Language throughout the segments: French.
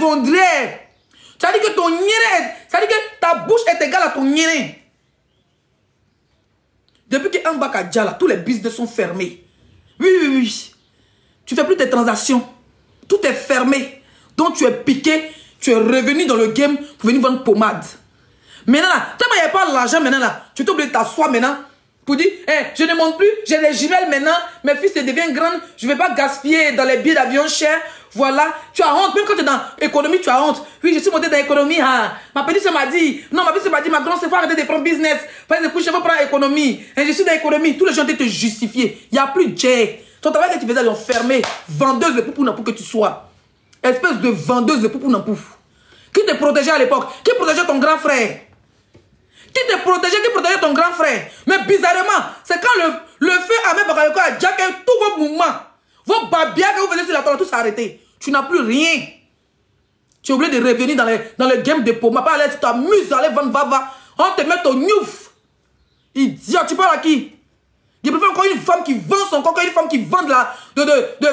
vondrière. Ça dit que ton nyéré, ça dit que ta bouche est égale à ton nyéré. Depuis que Mbaka Djala, tous les business sont fermés. Oui. Tu ne fais plus tes transactions. Tout est fermé. Donc tu es piqué, tu es revenu dans le game pour venir vendre pommade. Maintenant là, tellement il n'y a pas l'argent maintenant là, tu t'es obligé de t'asseoir maintenant pour dire, hey, je ne monte plus, j'ai des jumelles maintenant, mes fils deviennent grands, je ne vais pas gaspiller dans les billets d'avion chers. Voilà, tu as honte, même quand tu es dans l'économie, tu as honte. Oui, je suis monté dans l'économie, hein. Ma petite soeur m'a dit, non, ma petite soeur m'a dit, ma grande, c'est faut arrêter de prendre business. Parce que je veux prendre l'économie. Et je suis dans l'économie, tous les gens ont te justifier. Il n'y a plus de Jay. Ton travail que tu faisais, ils ont fermé. Vendeuse de poupou pour que tu sois. Espèce de vendeuse de poupou n'impouf. Qui te protégeait à l'époque? Qui protégeait ton grand frère? Qui te protégeait, qui protégeait ton grand frère? Mais bizarrement, c'est quand le feu a mis Bakayoko à Jack, tous vos mouvements, vos babias que vous faisiez sur la toile, tout s'est arrêté. Tu n'as plus rien. Tu es obligé de revenir dans le game de Poma. Pas aller, tu t'amuses, aller vendre, va. On te met au nyouf. Idiot, tu parles à qui? Je préfère encore une femme qui vend son corps qu'une femme qui vend de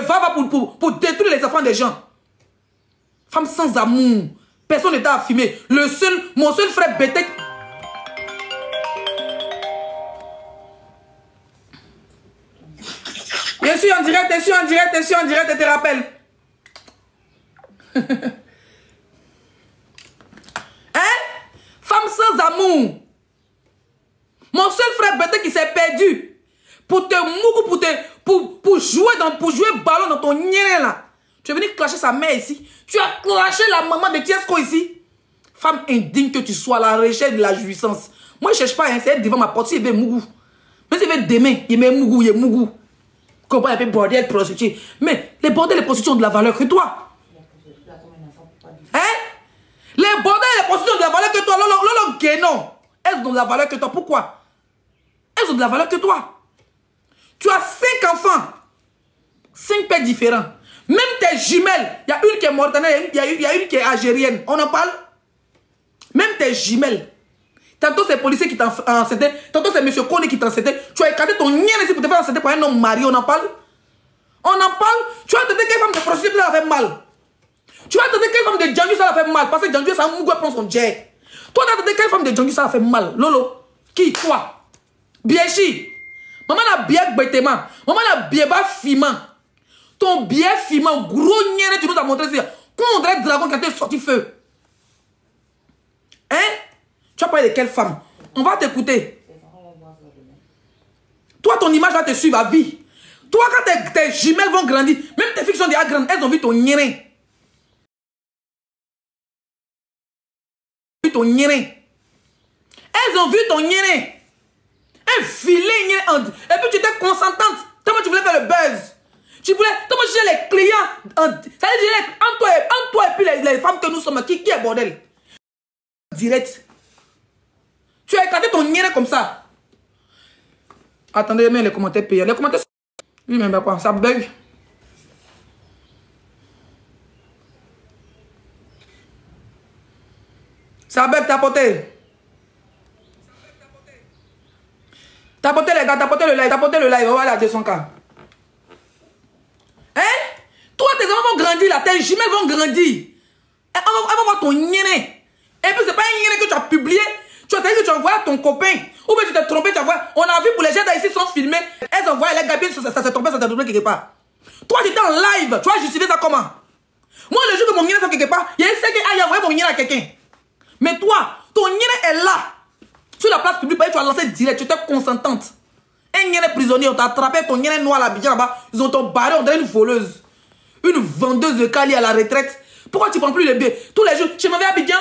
Vava pour détruire les enfants des gens. Femme sans amour. Personne n'était affirmé. Mon seul frère bêtait. Je suis en direct, je te rappelle. Hein? Femme sans amour. Mon seul frère bêté qui s'est perdu pour te mourir, pour jouer ballon dans ton nien là. Tu es venu clasher sa mère ici. Tu as clashé la maman de Tiesco ici. Femme indigne que tu sois à la recherche de la jouissance. Moi je ne cherche pas, hein, c'est devant ma porte, il veut mougou. Mais il veut demain, il met mougou, il est mougou. Comprends, il y a bordel, prostituée. Mais les bordels et les prostituées ont de la valeur que toi. Hein? Les bordels et les prostituées ont de la valeur que toi. Lolo Guénon. Elles ont de la valeur que toi. Pourquoi? Elles ont de la valeur que toi. Tu as 5 enfants. 5 pères différents. Même tes jumelles. Il y a une qui est mortanaise, il y a une qui est algérienne. On en parle? Même tes jumelles. Tantôt c'est policier qui t'a enceinté, tantôt c'est monsieur Kone qui t'a enceinté. Tu as écarté ton nien ici pour te faire enceinter par un homme marié, on en parle? On en parle? Tu as entendu quelle femme de prostituée ça a fait mal? Tu as entendu quelle femme de Django ça a fait mal? Parce que Django ça a mougou prend son jet. Toi tu as entendu quelle femme de Django ça a fait mal? Lolo? Qui? Toi? Biechi? Maman a bien bêtement. Maman a bien bas fiment. Ton bien fiment, gros nien, tu nous as montré ça. Comment on dirait dragon quand tu es sorti feu? Hein? Tu vas parler de quelle femme? On va t'écouter. Toi, ton image va te suivre à vie. Toi, quand tes jumelles vont grandir, même tes filles sont déjà grandes, elles ont vu ton nyéré. Elles ont vu ton nyéré. Un filet nyéré. Et puis tu étais consentante. Tellement tu voulais faire le buzz. Tu voulais, tellement tu gères les clients. Ça veut dire, entre toi et puis les femmes que nous sommes, qui est bordel? Direct. Tu as éclaté ton nyéré comme ça. Attendez, mais les commentaires payants. Les commentaires... Oui, mais quoi, ça bug. Ça bug, tapoté. Tapoté les gars, tapotez le live. Voilà, 200K. Hein? Toi, tes enfants vont grandir là, tes jumelles vont grandir. Elles vont voir ton nyéré. Et puis, c'est pas un nyéré que tu as publié. Tu as dit que tu envoies ton copain. Ou bien tu t'es trompé, tu envoies. On a vu pour les gens ici sont filmés. Elles envoient les gabines, ça s'est trompé, ça s'est trompé quelque part. Toi, tu étais en live. Tu as justifié ça comment? Moi, le jour que mon nyéré fait quelque part, il y a un sait qu'il a envoyé mon nyéré à quelqu'un. Mais toi, ton nyéré est là. Sur la place publique, tu as lancé direct. Tu étais consentante. Un nyéré prisonnier, on t'a attrapé ton nyéré noir à l'Abidjan là-bas. Ils ont ton barré, on dirait une voleuse. Une vendeuse de Cali à la retraite. Pourquoi tu prends plus les billets? Tous les jours, je m'en vais à Abidjan.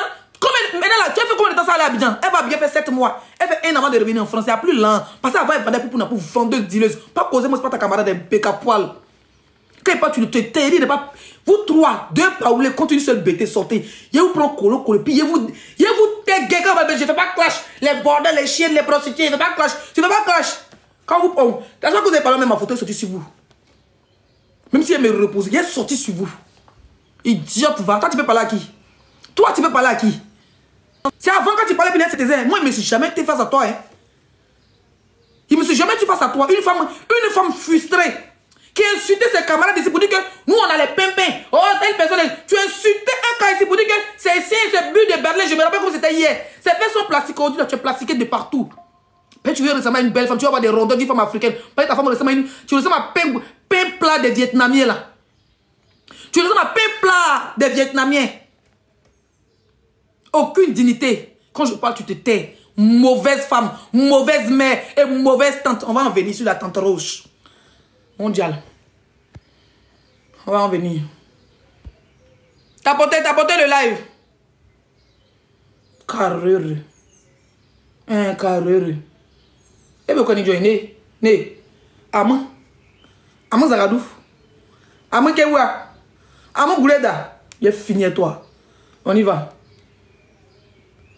Maintenant là, tu as fait combien de temps ça à l'Abidjan? Elle va bien faire 7 mois. Elle fait 1 an avant de revenir en France. Il n'y a plus lent. Parce qu'avant, elle vendait pour vendeuse, dealeuse. Pas causer, moi, c'est pas ta camarade, un péca poil. Quand tu te terrible, pas. Vous trois, 2 paoulés, continuez seul bêté, sortez. Je vous prends colo, puis je vous t'éguez quand je fais pas clash. Les bordels, les chiennes, les prostituées, je fais pas clash. Tu fais pas clash. Quand vous. La fois que vous avez parlé, même ma photo est sortie sur vous. Même si elle me repose, elle est sortie sur vous. Idiote, va. Toi, tu peux parler à qui? Toi, tu peux parler à qui? C'est avant quand tu parlais bien, c'était moi, je me suis jamais été face à toi. Hein. Il me suis jamais été face à toi. Une femme frustrée qui insultait ses camarades ici pour dire que nous, on a les pimpins. Oh, telle personne, tu insultais un cas ici hier. Ces fesses sont plastiques aujourd'hui, tu es plastiqué de partout. Puis tu veux ressembler à une belle femme, tu vas avoir des rondeurs d'une femme africaine. Puis ta femme ressemble à une... Tu ressembles à pain plat des Vietnamiens là. Tu ressembles à pain plat des Vietnamiens. Aucune dignité. Quand je parle, tu te tais. Mauvaise femme, mauvaise mère et mauvaise tante. On va en venir sur la tante rouge. Mondial. On va en venir. Tapotez le live. Carrure. Un carrure. Et bien, quand il est né. Amon. Amon Zagadou. Amon Kewa. Amon Gouleda. Il est fini à toi. On y va.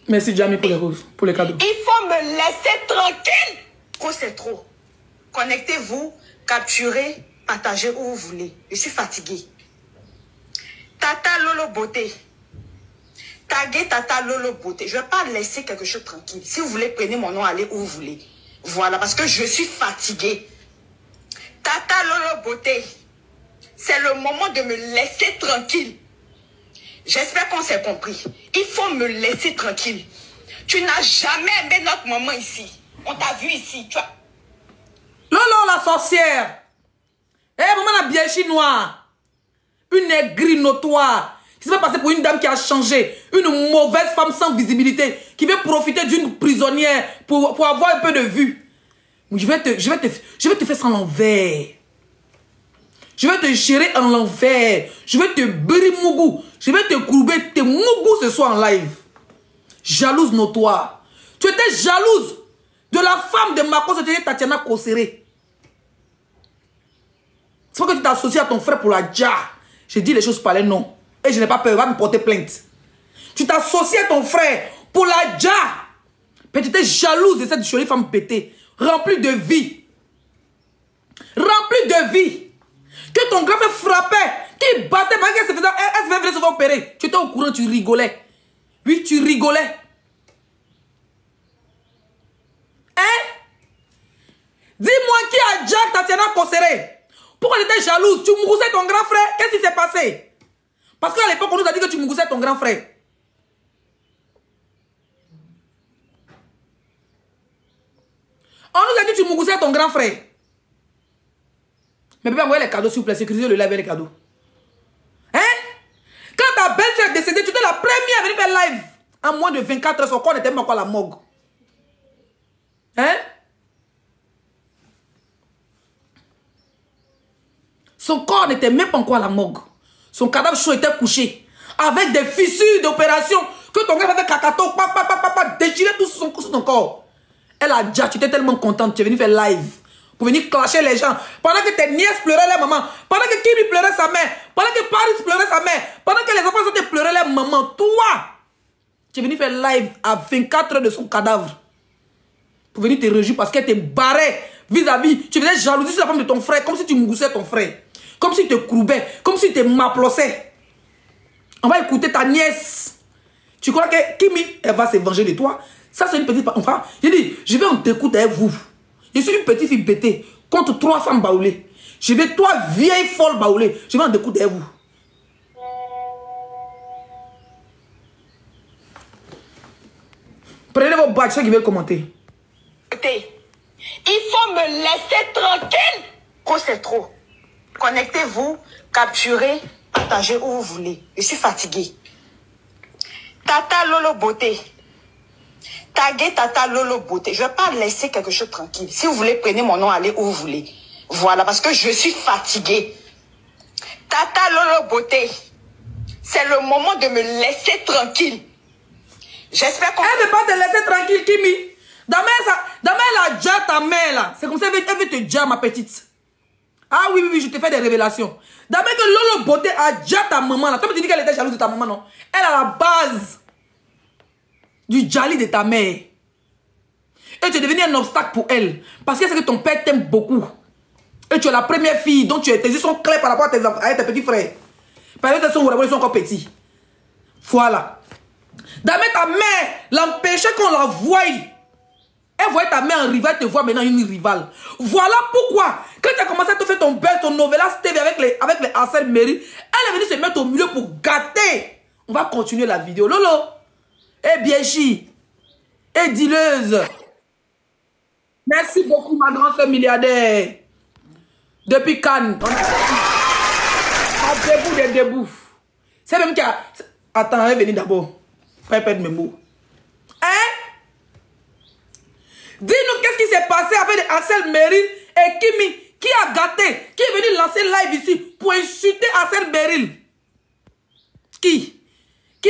Merci Jamie pour les cadeaux. Il faut me laisser tranquille. Oh, c'est trop. Connectez-vous, capturez, partagez où vous voulez. Je suis fatiguée. Tata Lolo Beauté. Taguez Tata Lolo Beauté. Je ne vais pas laisser quelque chose tranquille. Si vous voulez, prenez mon nom, allez où vous voulez. Voilà, parce que je suis fatiguée. Tata Lolo Beauté. C'est le moment de me laisser tranquille. J'espère qu'on s'est compris. Il faut me laisser tranquille. Tu n'as jamais aimé notre maman ici. On t'a vu ici. Tu as... Lolo la sorcière. Eh, maman la bien chinoise. Une aigrie notoire. Qui s'est passé pour une dame qui a changé. Une mauvaise femme sans visibilité. Qui veut profiter d'une prisonnière pour avoir un peu de vue. Je vais te faire sans l'envers. Je vais te gérer en l'envers. Je vais te brimougou. Je vais te courber tes mougou ce soir en live. Jalouse notoire. Tu étais jalouse de la femme de Mako, c'était Tatiana Kosere. C'est pas que tu t'associes à ton frère pour la dja. Je dis les choses par les noms. Et je n'ai pas peur, va me porter plainte. Tu t'associes à ton frère pour la dja. Mais tu étais jalouse de cette jolie femme pétée. Remplie de vie. Remplie de vie. Que ton grand frère frappait, qui battait, elle se faisait se faire opérer. Tu étais au courant, tu rigolais. Oui, tu rigolais. Hein? Dis-moi qui a Jack Tatiana Kosere. Pourquoi tu étais jalouse? Tu mouroussais ton grand frère. Qu'est-ce qui s'est passé? Parce qu'à l'époque, on nous a dit que tu mouroussais ton grand frère. On nous a dit que tu mouroussais ton grand frère. Mais papa, envoyez les cadeaux, s'il vous plaît. Sécurisez le live avec les cadeaux. Hein? Quand ta belle-sœur est décédée, tu étais la première à venir faire live. En moins de 24 heures, son corps n'était même pas encore à la morgue. Hein? Son corps n'était même pas encore à la morgue. Son cadavre chaud était couché. Avec des fissures d'opération. Que ton gars avait cacato, déchiré tout sur son corps. Elle a déjà, tu étais tellement contente, tu es venu faire live. Pour venir clasher les gens. Pendant que tes nièces pleuraient leur maman. Pendant que Kimi pleurait sa mère. Pendant que Paris pleurait sa mère. Pendant que les enfants étaient pleurés leur maman. Toi, tu es venu faire live à 24 heures de son cadavre. Pour venir te réjouir parce qu'elle te barrait vis-à-vis. Tu faisais jalousie sur la femme de ton frère. Comme si tu moussais ton frère. Comme si tu te courbais. Comme si tu te m'applaudissais. On va écouter ta nièce. Tu crois que Kimi, elle va se venger de toi? Ça, c'est une petite... Enfin, j'ai dit, je vais en t'écouter avec vous. Je suis une petite fille bêtée contre 3 femmes baoulées. Je vais 3 vieilles folles baoulées. Je vais en découdre vous. Prenez vos badges, ceux qui veulent commenter. Il faut me laisser tranquille. Oh, c'est trop. Connectez-vous, capturez, partagez où vous voulez. Je suis fatiguée. Tata Lolo Beauté. Taguez Tata Lolo Beauté. Je ne vais pas laisser quelque chose tranquille. Si vous voulez, prenez mon nom, allez où vous voulez. Voilà, parce que je suis fatiguée. Tata Lolo Beauté. C'est le moment de me laisser tranquille. J'espère qu'on... Elle ne veut pas te laisser tranquille, Kimi. Demain, elle a déjà ta mère, là. C'est comme ça qu'elle veut te dire, ma petite. Ah oui, je te fais des révélations. Demain que Lolo Beauté a déjà ta maman, là. Toi, tu dis qu'elle était jalouse de ta maman, non? Elle a la base du jali de ta mère. Et tu es devenu un obstacle pour elle. Parce que c'est que ton père t'aime beaucoup. Et tu es la première fille dont tes yeux sont clairs par rapport à tes petits frères. Parce que tes soeurs sont encore petits. Voilà. Dame ta mère l'empêchait qu'on la voie. Elle voyait ta mère en rival, te voit maintenant une rivale. Voilà pourquoi, quand tu as commencé à te faire ton buzz, ton Novelas TV avec les Arsène Mairie, elle est venue se mettre au milieu pour gâter. On va continuer la vidéo. Lolo, Et Biéchi. Et dealeuse. Merci beaucoup, ma grande soeur milliardaire. Depuis Cannes. On a debout des debout. C'est même qui a... Attends, elle est venue d'abord. Pas perdre mes mots. Hein? Dis-nous qu'est-ce qui s'est passé avec Axel Meril et Kimi. Qui a gâté? Qui est venu lancer live ici pour insulter Axel Meril? Qui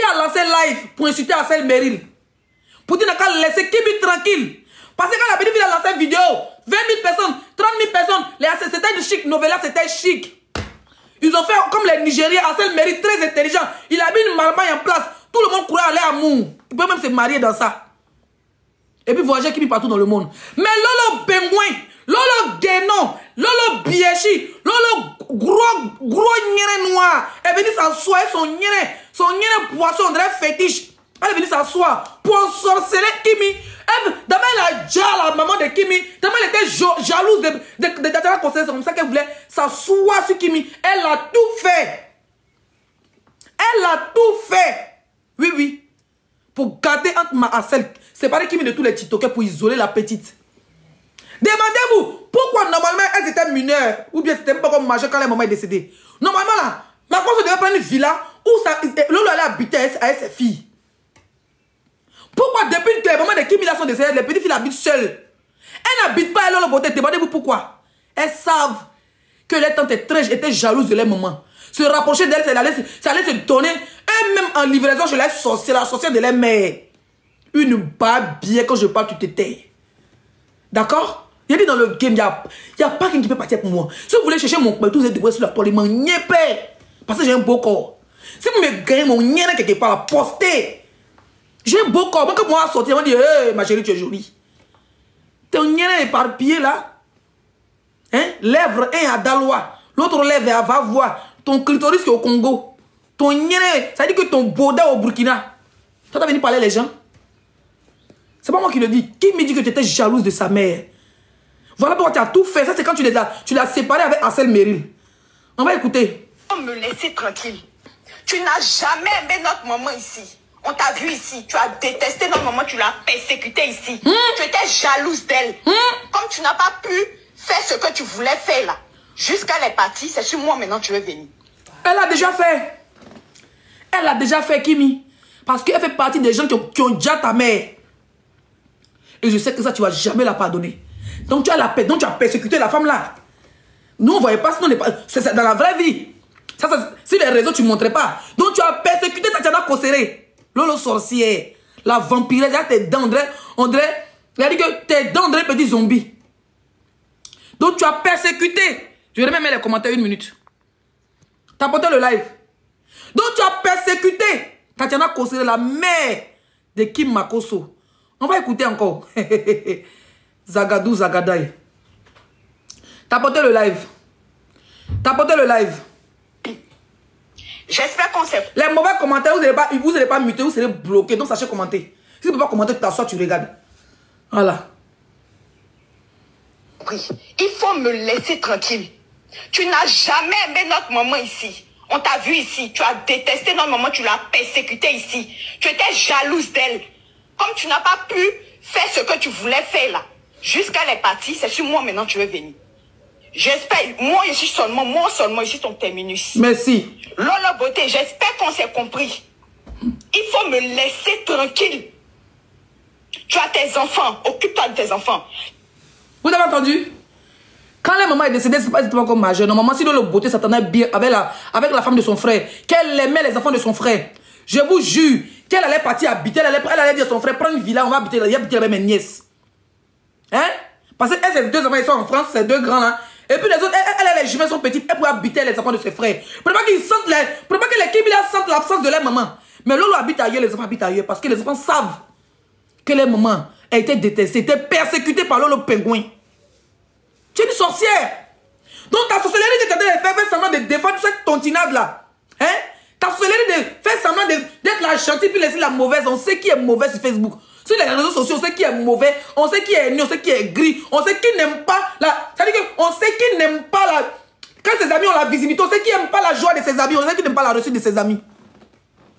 a lancé live pour insulter Axel Meril? Pour dire qu'à laisser Kimi tranquille. Parce que quand la petite a lancé une vidéo, 20 000 personnes, 30 000 personnes, c'était du chic, Novella c'était chic. Ils ont fait comme les Nigériens, Axel Meril très intelligent. Il a mis une marmaille en place. Tout le monde courait aller à Mou. Il peut même se marier dans ça. Et puis voyager Kimi partout dans le monde. Mais Lolo Pengouin, Lolo Guénon, Lolo Biéchi, Lolo gros nyere noir est venu s'asseoir son nyere poisson, on dirait fétiche. Elle est venue s'asseoir pour ensorceler Kimi. D'abord, elle a déjà la maman de Kimi. D'abord, elle était jalouse de Tatiana Conseil. C'est comme ça qu'elle voulait s'asseoir sur Kimi. Elle a tout fait. Elle a tout fait. Oui, oui. Pour garder entre ma Axel. Séparer Kimi de tous les TikTokers pour isoler la petite. Demandez-vous pourquoi normalement elles étaient mineures. Ou bien c'était pas comme majeure quand la maman est décédée. Normalement là, ma cause devait prendre une villa où Lolo allait habiter avec ses filles. Pourquoi depuis que les mamans de Kimi là sont décédées, les petites filles habitent seules? Elles n'habitent pas à Lolo Beauté. Demandez-vous pourquoi. Elles savent que les tantes étaient jalouses de leur maman. Se rapprocher d'elles, ça allait se donner. Elles-mêmes en livraison, je les sorcière, la sorcière de leur mère. Une barbe bien, quand je parle, tu te tais. D'accord? Il y a dit dans le game, il n'y a pas quelqu'un qui peut partir pour moi. Si vous voulez chercher mon père, vous êtes débrouillé sur la toile, il m'en niépé. Parce que j'ai un beau corps. Si vous me gagnez mon niépé quelque part, postez. J'ai un beau corps. Moi, quand moi sortir, on dit, hey, ma chérie, tu es jolie. Ton niépé éparpillé là. Hein? Lèvre 1 à Dalois. L'autre lèvre à Vavois. Ton clitoris est au Congo. Ton niépé, ça dit que ton baudet au Burkina. Toi, t'as venu parler les gens. C'est pas moi qui le dis. Qui me dit que tu étais jalouse de sa mère? Voilà pourquoi tu as tout fait. Ça, c'est quand tu l'as séparé avec Axel Meril. On va écouter. Faut me laisser tranquille. Tu n'as jamais aimé notre maman ici. On t'a vu ici. Tu as détesté notre maman. Tu l'as persécutée ici. Tu étais jalouse d'elle. Comme tu n'as pas pu faire ce que tu voulais faire là. Jusqu'à elle est partie. C'est sur moi maintenant tu veux venir. Elle a déjà fait. Elle a déjà fait, Kimi. Parce qu'elle fait partie des gens qui ont déjà ta mère. Et je sais que ça, tu ne vas jamais la pardonner. Donc tu as persécuté la femme là. Nous, on ne voyait pas, sinon c'est dans la vraie vie. Ça, si les réseaux, tu ne montrais pas. Donc tu as persécuté Tatiana Kosere. Lolo sorcière. La vampiresse, là, tes dents, on dirait, il a dit que tes dents, on dirait petit zombie. Donc tu as persécuté. Je vais même mettre les commentaires 1 minute. Tu as porté le live. Donc tu as persécuté Tatiana Kosere, la mère de Kim Makoso. On va écouter encore. Zagadou, Zagadaï. T'as porté le live. T'as porté le live. J'espère qu'on s'est... Les mauvais commentaires, vous n'allez pas muter, vous serez bloqué. Donc sachez commenter. Si tu ne peux pas commenter, tu t'assois, tu regardes. Voilà. Oui. Il faut me laisser tranquille. Tu n'as jamais aimé notre maman ici. On t'a vu ici. Tu as détesté notre maman. Tu l'as persécutée ici. Tu étais jalouse d'elle. Comme tu n'as pas pu faire ce que tu voulais faire là. Jusqu'à elle est partie. C'est sur moi maintenant tu veux venir. J'espère. Moi seulement ici ton terminus. Merci. Lolo Beauté, j'espère qu'on s'est compris. Il faut me laisser tranquille. Tu as tes enfants. Occupe-toi de tes enfants. Vous avez entendu? Quand la maman est décédée, c'est pas exactement comme majeure. Normalement, si Lolo Beauté s'attendait bien avec la femme de son frère, qu'elle aimait les enfants de son frère, je vous jure qu'elle allait partir habiter, elle allait dire à son frère, prends une villa, on va habiter avec mes nièces. Hein? Parce que ces 2 enfants, ils sont en France, ces 2 grands là. Et puis les autres, les jumelles sont petites, elles pourraient habiter les enfants de ses frères. Pour pas qu'ils sentent pour pas que les Kimi sentent l'absence de leur maman. Mais Lolo habite ailleurs, les enfants habitent ailleurs, parce que les enfants savent que leur maman a été détestée, était persécutée par Lolo Pengouin. Tu es une sorcière. Donc ta sorcellerie de faire semblant de défendre cette tontinade là. Hein? Ta sorcellerie de faire semblant d'être la gentille puis laisser la mauvaise. On sait qui est mauvais sur Facebook. Sur les réseaux sociaux, on sait qui est mauvais. On sait qui est nu, on sait qui est gris. On sait qui n'aime pas la... C'est-à-dire qu'on sait qui n'aime pas la... Quand ses amis ont la visibilité, on sait qui n'aime pas la joie de ses amis. On sait qui n'aime pas la réussite de ses amis.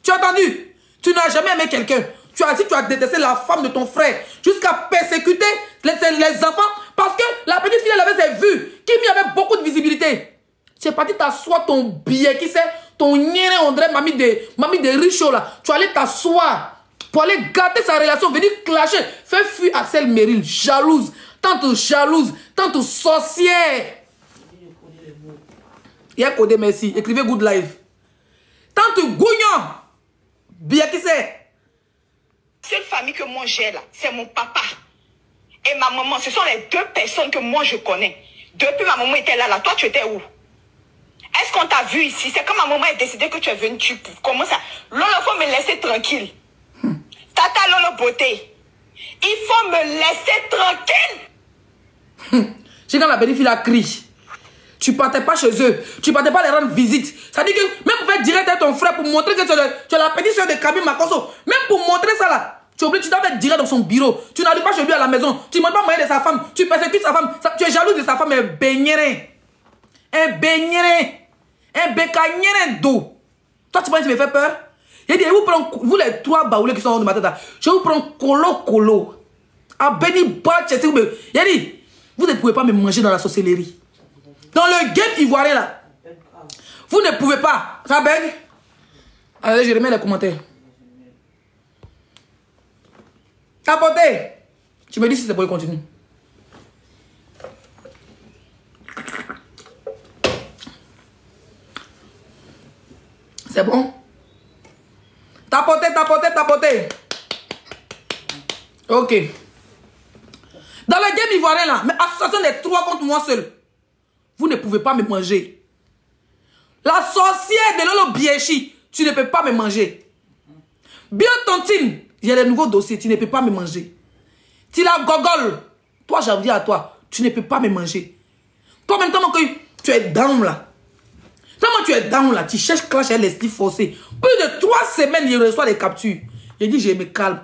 Tu as entendu? Tu n'as jamais aimé quelqu'un. tu as détesté la femme de ton frère jusqu'à persécuter les enfants parce que la petite fille, elle avait ses vues. Kimi avait beaucoup de visibilité. Tu es parti t'asseoir ton billet, qui c'est ton niéré, on dirait mamie de Richaud là. Tu allais t'asseoir pour aller gâter sa relation, venir clasher, faire fuir Axel Merrill, jalouse, tante sorcière. Il y a codé, merci. Écrivez good life. Tante Gougnon, bien qui c'est? Cette famille que moi j'ai là, c'est mon papa et ma maman. Ce sont les deux personnes que moi je connais. Depuis ma maman était là, toi tu étais où? Est-ce qu'on t'a vu ici? C'est quand ma maman a décidé que tu es venu, comment ça? Lolo, il faut me laisser tranquille. Tata Lolo Beauté, il faut me laisser tranquille. J'ai quand la petite fille a crié. Tu partais pas chez eux. Tu partais pas les rendre visite. Ça dit que même pour faire direct à ton frère, pour montrer que tu es la petite soeur de Camille Makosso, même pour montrer ça là, tu es obligé, tu dois faire direct dans son bureau. Tu n'arrives pas chez lui à la maison. Tu ne montres pas moyen de sa femme. Tu persécutes sa femme. Tu es jaloux de sa femme. Un beignet. Un beignet. Un bécagneret d'eau. Toi, tu penses que tu me fais peur? Il dit, vous les trois baoulés qui sont en haut de ma tête là, je vais vous prendre colo. À Benny Batch. Il dit, vous ne pouvez pas me manger dans la sorcellerie. Dans le game ivoirien là, vous ne pouvez pas. Ça bègue? Allez, je remets les commentaires. Tapoter. Tu me dis si c'est pour continuer. C'est bon? Tapoter. Ok. Dans le game ivoirien là, mais association des trois contre moi seul. Vous ne pouvez pas me manger. La sorcière de Lolo Biechi, tu ne peux pas me manger. Biotontine, j'ai les nouveaux dossiers, tu ne peux pas me manger. Tila Gogol, toi j'en viens à toi, tu ne peux pas me manger. Toi même temps que tu es down là. Tellement tu es down là, tu cherches clash avec l'esprit forcé. Plus de 3 semaines, il reçoit des captures. Il dit je me calme.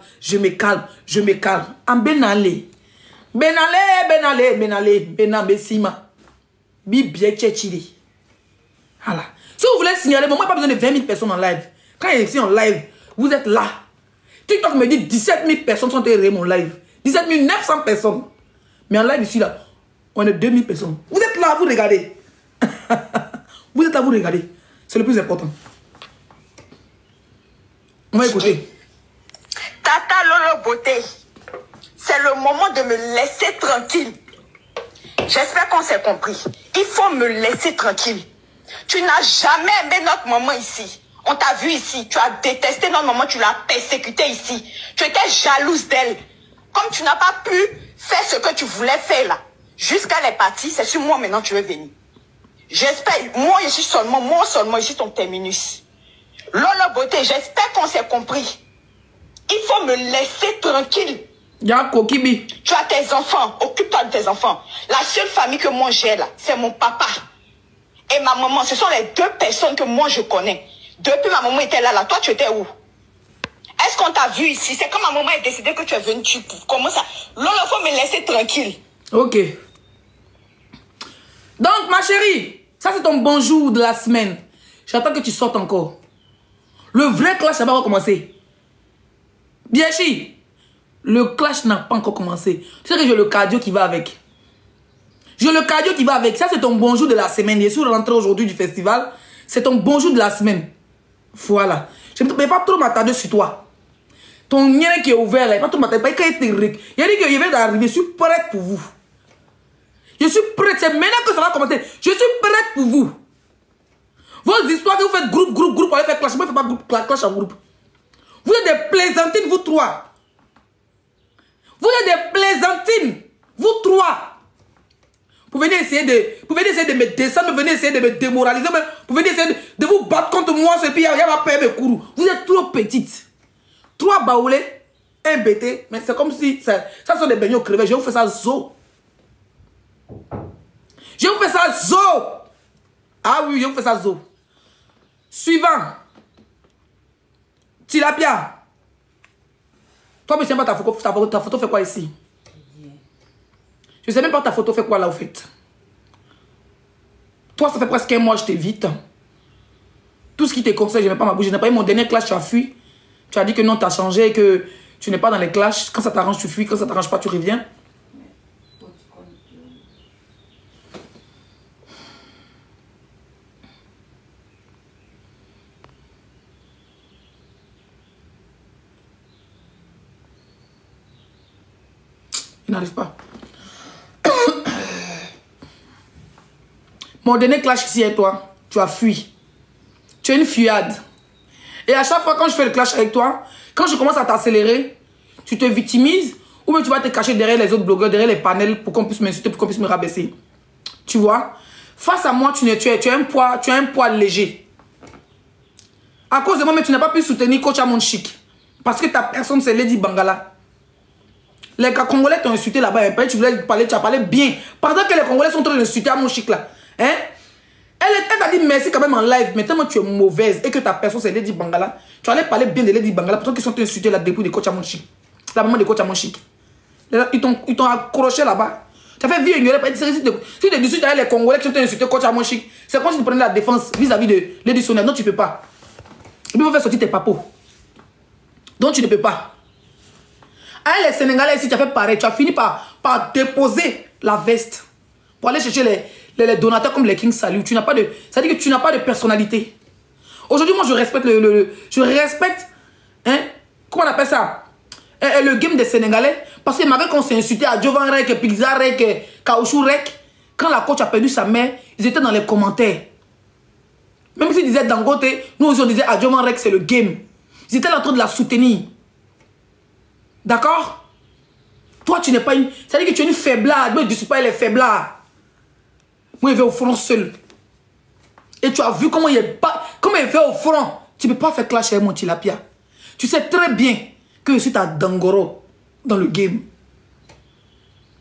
En Benalé. Benamessima. Bien tchéchili. Voilà. Si vous voulez signaler, moi, pas besoin de 20 000 personnes en live. Quand il est ici en live, vous êtes là. TikTok me dit 17 000 personnes sont errées mon live. 17 900 personnes. Mais en live ici, là, on est 2 000 personnes. Vous êtes là, vous regardez. Vous êtes là, vous regardez. C'est le plus important. On va écouter. Tata Lolo Beauté, c'est le moment de me laisser tranquille. J'espère qu'on s'est compris. Il faut me laisser tranquille. Tu n'as jamais aimé notre maman ici. On t'a vu ici. Tu as détesté notre maman. Tu l'as persécutée ici. Tu étais jalouse d'elle. Comme tu n'as pas pu faire ce que tu voulais faire là. Jusqu'à les parties, c'est sur moi maintenant tu veux venir. J'espère. Moi seulement ici ton terminus. Lolo Beauté, j'espère qu'on s'est compris. Il faut me laisser tranquille. Tu as tes enfants, occupe-toi de tes enfants. La seule famille que moi j'ai là, c'est mon papa et ma maman. Ce sont les deux personnes que moi je connais. Depuis ma maman était là, toi tu étais où? Est-ce qu'on t'a vu ici? C'est quand ma maman a décidé que tu es venu, comment ça? Lolo, il faut me laisser tranquille. Ok. Donc ma chérie, ça c'est ton bonjour de la semaine. J'attends que tu sortes encore. Le vrai clash, ça va recommencer. Bien chi. Le clash n'a pas encore commencé. Tu sais que j'ai le cardio qui va avec. J'ai le cardio qui va avec. Ça, c'est ton bonjour de la semaine. Je suis rentré aujourd'hui du festival. C'est ton bonjour de la semaine. Voilà. Je ne vais pas trop m'attarder sur toi. Ton lien qui est ouvert là. Il ne va pas trop m'attarder. Il a dit que je vais d'arriver. Je suis prête pour vous. Je suis prête. C'est maintenant que ça va commencer. Je suis prête pour vous. Vos histoires que vous faites groupe pour aller faire clash. Moi, je ne fais pas clash en groupe. Vous êtes des plaisantines, vous trois. Vous êtes des plaisantines, vous trois. Vous venez essayer de me descendre, vous venez essayer de me démoraliser, vous venez essayer de vous battre contre moi, et puis il y a ma paix, mes courroux. Vous êtes trop petites. 3 baoulés, 1 BT, mais c'est comme si ça sont des beignets crevés. Je vais vous faire ça zo. Je vais vous faire ça zo. Ah oui, je vais vous faire ça zo. Suivant. Tilapia. Toi, mais je ne sais pas ta photo fait quoi ici? Je ne sais même pas ta photo fait quoi là au fait. Toi, ça fait presque 1 mois je t'évite. Tout ce qui te conseille, je ne vais pas ma bouche. Je n'ai pas eu mon dernier clash, tu as fui. Tu as dit que non, tu as changé, que Tu n'es pas dans les clashs. Quand ça t'arrange, tu fuis. Quand ça t'arrange pas, tu reviens. Il n'arrive pas. Mon dernier clash ici est toi. Tu as fui. Tu es une fuyade. Et à chaque fois quand je fais le clash avec toi, quand je commence à t'accélérer, tu te victimises ou bien tu vas te cacher derrière les autres blogueurs, derrière les panels pour qu'on puisse m'insulter, pour qu'on puisse me rabaisser. Tu vois? Face à moi, tu as un poids léger. À cause de moi, mais tu n'as pas pu soutenir Coach Amon Chic. Parce que ta personne, c'est Lady Bangala. Les Congolais t'ont insulté là-bas. Tu voulais parler, tu as parlé bien. Pendant que les Congolais sont en train d'insulter Amon Chic là. Hein? Elle t'a dit merci quand même en live. Mais tellement tu es mauvaise et que ta personne, c'est Lady Bangala. Tu allais parler bien de Lady Bangala. Pourtant qu'ils sont insultés là depuis de Coach Amon Chic. La maman de Coach Amon Chic. Ils t'ont accroché là-bas. Tu as fait vie ignorer. Si tu discutes avec les Congolais qui sont insultés Coach Amon Chic, c'est comme si tu prenais la défense vis-à-vis de Lady Sonia. Non, tu ne peux pas. Ils peuvent faire sortir tes papos. Donc tu ne peux pas. Avec les Sénégalais ici, tu as fait pareil. Tu as fini par déposer la veste pour aller chercher les donateurs comme les King Salut. Tu n'as pas de, ça veut dire que tu n'as pas de personnalité. Aujourd'hui, moi, je respecte je respecte, hein, comment on appelle ça, le game des Sénégalais. Parce que malgré qu'on s'est insulté à Jovan Rek, Pizza Rek, Kaochou Rek, quand la coach a perdu sa mère, ils étaient dans les commentaires. Même s'ils disaient Dangote, nous aussi on disait à Jovan Rek, c'est le game. Ils étaient en train de la soutenir. D'accord? Toi, tu n'es pas une... Ça veut dire que tu es une faiblade. Moi, je ne dis pas elle est faiblade. Moi, il va au front seul. Et tu as vu comment il va au front. Tu ne peux pas faire clash avec mon tilapia. Tu sais très bien que je suis ta Dangoro dans le game.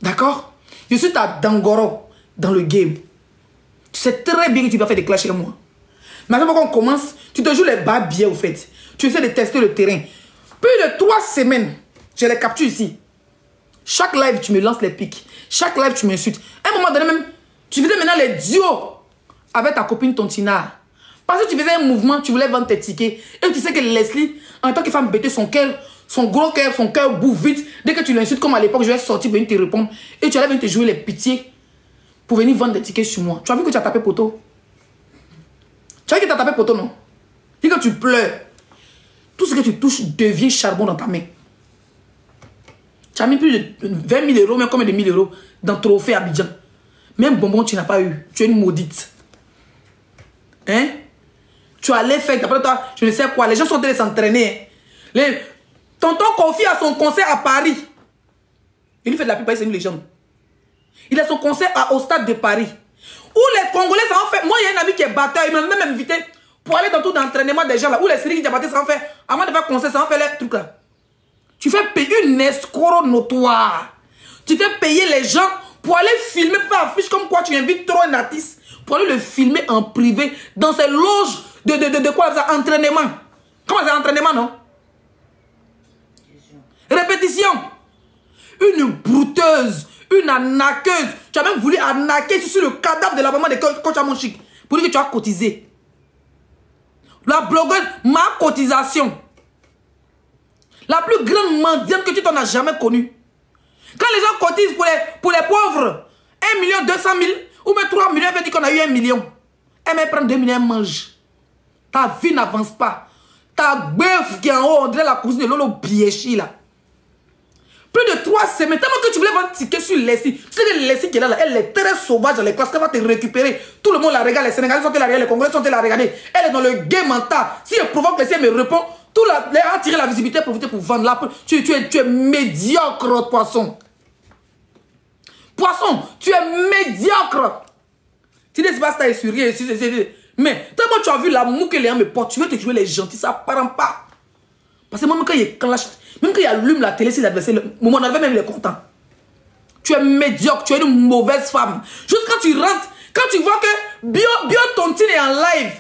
D'accord? Je suis ta Dangoro dans le game. Tu sais très bien que tu vas faire des clashs avec moi. Maintenant, quand on commence, tu te joues les bas bien au fait. Tu essaies de tester le terrain. Plus de 3 semaines, je les capture ici. Chaque live, tu me lances les pics. Chaque live, tu m'insultes. À un moment donné même, tu faisais maintenant les duos avec ta copine Tontina. Parce que tu faisais un mouvement, tu voulais vendre tes tickets. Et tu sais que Leslie, en tant que femme bêtée, son cœur, son gros cœur, son cœur bouffe vite. Dès que tu l'insultes, comme à l'époque, je vais sortir, venir te répondre. Et tu allais venir te jouer les pitiés pour venir vendre des tickets sur moi. Tu as vu que tu as tapé poteau? Tu as vu que tu as tapé poteau, non? Dis que tu pleures. Tout ce que tu touches devient charbon dans ta main. Tu as mis plus de 20 000 euros, même combien de 1000 euros dans Trophée Abidjan. Même bonbon, tu n'as pas eu. Tu es une maudite. Hein? Tu allais faire, après toi, je ne sais quoi. Les gens sont en train de s'entraîner. Tonton Kofi a son concert à Paris. Il lui fait de la pub, c'est une légende. Il a son concert au stade de Paris. Où les Congolais s'en fait. Moi, il y a un ami qui est batteur. Il m'a même invité pour aller dans tout l'entraînement des gens là. Où les Syriens qui battent s'en fait. Avant de faire concert, s'en fait les trucs là. Tu fais payer une escroc notoire. Tu fais payer les gens pour aller filmer, pour faire affiche comme quoi tu invites trop un artiste. Pour aller le filmer en privé dans ces loges de quoi ça? Entraînement. Comment c'est entraînement, non? Répétition. Une brouteuse, une arnaqueuse. Tu as même voulu arnaquer sur le cadavre de la maman de Coach Amon Chic pour dire que tu as cotisé. La blogueuse, ma cotisation. La plus grande mendiante que tu t'en as jamais connue. Quand les gens cotisent pour les pauvres, 1 200 000 ou même 3 millions, elle veut dire qu'on a eu 1 million. Elle me prend 2 millions, elle mange. Ta vie n'avance pas. Ta bœuf qui est en haut, on dirait la cousine de Lolo Biechi là. Plus de 3 semaines, tellement que tu voulais vendre ticket sur Leslie. Tu sais que Leslie qui est là, elle est très sauvage dans les classes, elle va te récupérer. Tout le monde la regarde, les Sénégalais sont la regarder, les Congolais sont la regarder. Elle est dans le game mental. Si elle provoque Leslie, elle me répond. Tout elle a tiré la visibilité pour vendre là. Tu es médiocre, poisson. Poisson, tu es médiocre. Tu dis, c'est pas ça, sur rien. Mais tellement tu as vu l'amour que les gens me portent, tu veux te jouer les gentils, ça part pas. Parce que même quand il clash, même quand il allume la télé, c'est l'adversaire, mon adversaire même il est content. Tu es médiocre, tu es une mauvaise femme. Juste quand tu rentres, quand tu vois que Bio Tontine est en live,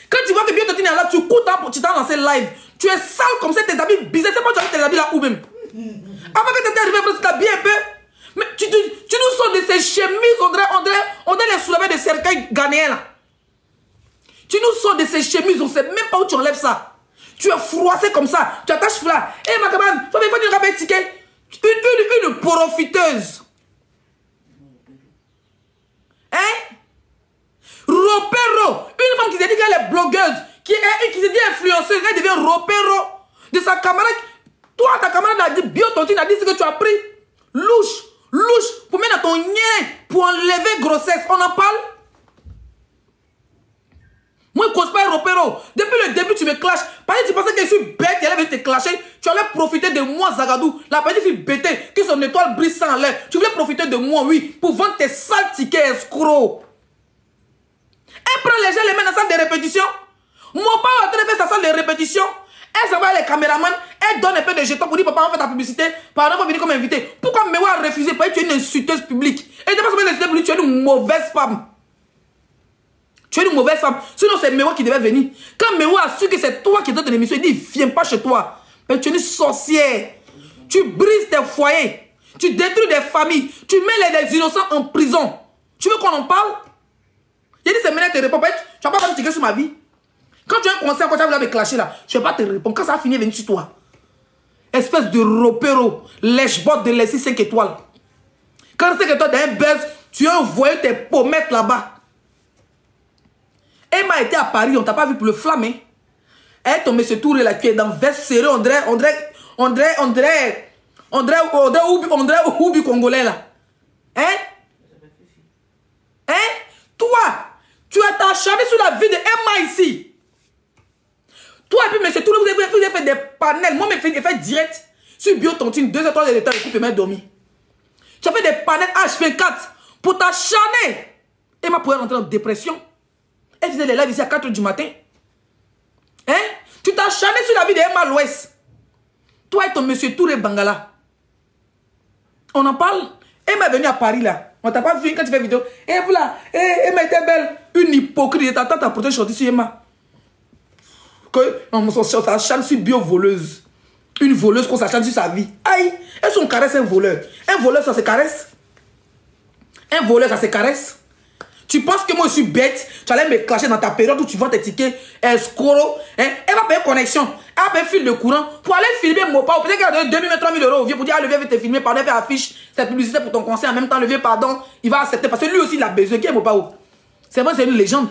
quand tu vois que Bio Tontine est en live, tu cours, tu t'en lancé live. Tu es sale comme ça, tes habits bizarres, c'est pas tu as mis tes habits là où même. Avant que tu étais arrivé, tu t'habilles un peu. Mais tu nous sors de ces chemises, on dirait les soulevés de cercueil ghanéens là. Tu nous sors de ces chemises, on ne sait même pas où tu enlèves ça. Tu es froissé comme ça. Tu attaches là. Eh ma cabane, faut dire un ticket. Une profiteuse. Hein? Ropero. Une femme qui se dit qu'elle est blogueuse, qui se dit influenceuse, elle devient ropero de sa camarade. Toi, ta camarade a dit, biotontine a dit ce que tu as pris. Louche, pour mettre dans ton nez, pour enlever grossesse. On en parle? Moi, je ne cause pas ropero. Depuis le début, tu me clashes. Parce que tu pensais que je suis bête, elle allait te clasher. Tu allais profiter de moi, Zagadou. La petite fille bêtée, que son étoile brille sans l'air. Tu voulais profiter de moi, oui, pour vendre tes sales tickets escrocs. Elle prend les gens, les met dans la salle de répétition. Mon père a fait sa salle de répétition. Elle s'en va les caméramans. Elle donne un peu de jetons pour dire papa, on fait ta publicité. Pardon, on va venir comme invité. Pourquoi Mewa a refusé? Parce que tu es une insulteuse publique. Et tu n'es pas seulement une insulteuse publique, tu es une mauvaise femme. Tu es une mauvaise femme. Sinon, c'est Mewa qui devait venir. Quand Mewa a su que c'est toi qui es dans ton émission, il dit viens pas chez toi. Mais tu es une sorcière. Tu brises tes foyers. Tu détruis des familles. Tu mets les innocents en prison. Tu veux qu'on en parle? J'ai dit c'est maintenant que tu réponds. Tu vas pas me tirer sur ma vie. Quand tu as un concert, quand tu vas me clasher là, je ne vais pas te répondre. Quand ça a fini, venir sur toi. Espèce de ropero, lèche-botte de laisser 5 étoiles. Quand c'est que toi, dans un buzz, tu as envoyé tes pommettes là-bas. Emma était à Paris, on t'a pas vu pour le flammer. Elle est tombée ce tour là, tu es dans veste serrée, André Oubi congolais là. Hein? Toi, tu as t'acharné sur la vie de Emma ici. Toi et puis monsieur Touré, vous avez fait des panels. Moi, je fais direct sur Biotontine, 2 heures de temps, je coupe et dormi. Tu as fait des panels H24 pour t'acharner. Emma pourrait rentrer en dépression. Elle faisait les lives ici à 4 h du matin. Hein? Tu t'as acharné sur la vie de Emma l'Ouest. Toi et ton monsieur Touré Bangala. On en parle? Emma est venue à Paris là. On t'a pas vu quand tu fais vidéo. Et vous là, Emma était belle. Une hypocrite. T'attends ta protège sortie sur Emma. On s'acharne sur bio-voleuse. Une voleuse qu'on s'acharne sur sa vie. Aïe, est-ce qu'on caresse un voleur? Un voleur, ça se caresse? Un voleur, ça se caresse? Tu penses que moi je suis bête? Tu allais me clasher dans ta période où tu vends tes tickets escrocs. Hein? Elle va payer connexion. Elle va payer fil de courant pour aller filmer mon père. Peut-être qu'elle a donné 2 000, 3 000 euros au vieux pour dire ah, le vieux veut te filmer, pardon, faire affiche cette publicité pour ton concert. En même temps, le vieux, pardon, il va accepter parce que lui aussi il a besoin. Qui est mon père? C'est vrai, c'est une légende.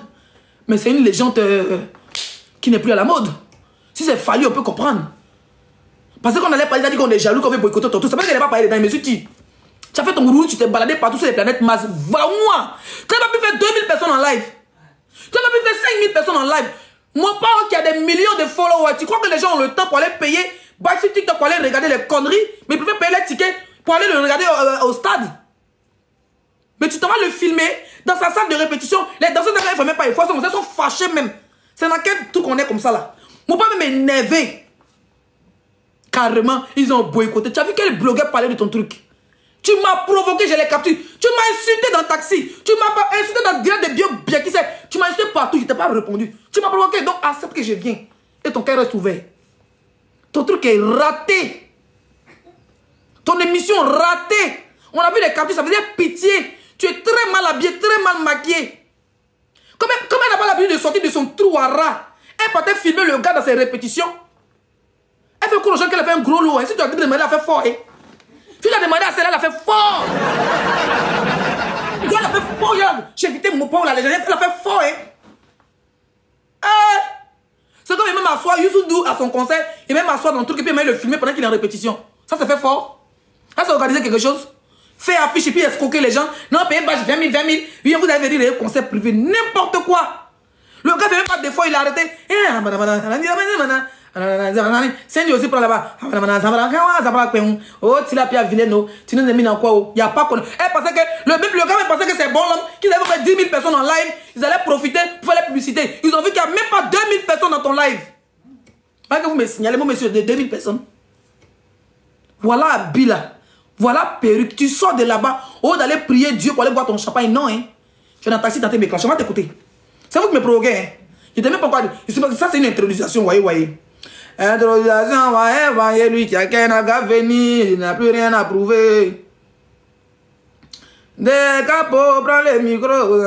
Mais c'est une légende qui n'est plus à la mode. Si c'est fallu, on peut comprendre. Parce qu'on n'allait pas dire qu'on est jaloux, qu'on veut boycotter ton tout. C'est pas qu'elle n'est pas parlé dans les mesures. Tu as fait ton route, tu t'es baladé partout sur les planètes Mars. Va-moi! Tu n'as pas pu faire 2000 personnes en live. Tu n'as pas pu faire 5000 personnes en live. Mon père qui a des millions de followers, tu crois que les gens ont le temps pour aller payer, bah, sur TikTok pour aller regarder les conneries, mais ils préfèrent payer les tickets pour aller le regarder au stade. Mais tu t'en vas le filmer dans sa salle de répétition. Les danseurs ne font même pas. Ils sont fâchés même. C'est dans quel truc qu'on est comme ça là? Mon père même énervé. Carrément, ils ont boycotté. Tu as vu quel blogueur parlait de ton truc? Tu m'as provoqué, je l'ai capturé. Tu m'as insulté dans le taxi. Tu m'as insulté dans le direct de bio bien qui sait. Tu m'as insulté partout, je t'ai pas répondu. Tu m'as provoqué, donc accepte que je viens. Et ton cœur est ouvert. Ton truc est raté. Ton émission ratée. On a vu les captures, ça faisait pitié. Tu es très mal habillé, très mal maquillé. Comme elle n'a pas l'habitude de sortir de son trou à rat, elle partait filmer le gars dans ses répétitions. Elle fait croire aux gens qu'elle a fait un gros lot. Si tu as demandé, elle a fait fort. Tu l'as demandé à celle-là, elle a fait fort. Elle a fait fort. J'ai évité mon pauvre, elle a fait fort. C'est comme il même m'asseoir, Youssou à son concert, il même m'asseoir dans le truc et puis il m'a le filmer pendant qu'il est en répétition. Ça fait fort. Ça, c'est organiser quelque chose. Faire affiche et puis escroquer les gens. Non, payer bâche 20 000, 20 000. Oui, vous avez dit les concerts privés, n'importe quoi. Le gars fait même pas de fois, il a arrêté. C'est aussi pour là-bas. Oh, tu l'as pris à Vileno. Tu nous as mis dans quoi? Il n'y a pas qu'on. Elle pensait que le gars pensait que c'est bon l'homme, qu'ils avaient fait 10 000 personnes en live. Ils allaient profiter pour faire la publicité. Ils ont vu qu'il n'y a même pas 2000 personnes dans ton live. Pas que vous me signalez, moi, monsieur, de 2000 personnes. Voilà Abila. Voilà perruque. Tu sors de là-bas. Oh, d'aller prier Dieu pour aller boire ton champagne. Non, hein. Tu es dans le taxi, dans tes méclanches. Je vais t'écouter. C'est vous qui me provoquez, hein. Je ne t'ai même pas parlé. Ça, c'est une introduction, voyez. Introduction, voyez, lui qui a qu'un aga venir, il n'a plus rien à prouver. Des capots, prends les micros.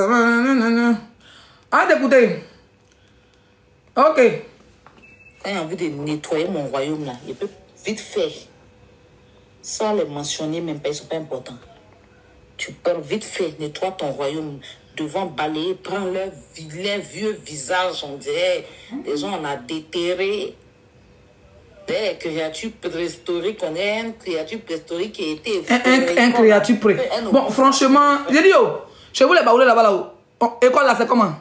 Ah, d'écouter. Ok. Quand il a envie de nettoyer mon royaume, là, il peut vite faire. Sans les mentionner, même pas, ils ne sont pas importants. Tu peux vite fait, nettoie ton royaume. Devant balayer, prends leur vilain vieux visage, on dirait. Les gens, on a déterré. Des créatures préhistoriques, on est une créature préhistorique qui a été... Un créature préhistorique. Bon, franchement, j'ai dit, oh, je voulais baouler là-bas, là-haut. Oh, école là, c'est comment?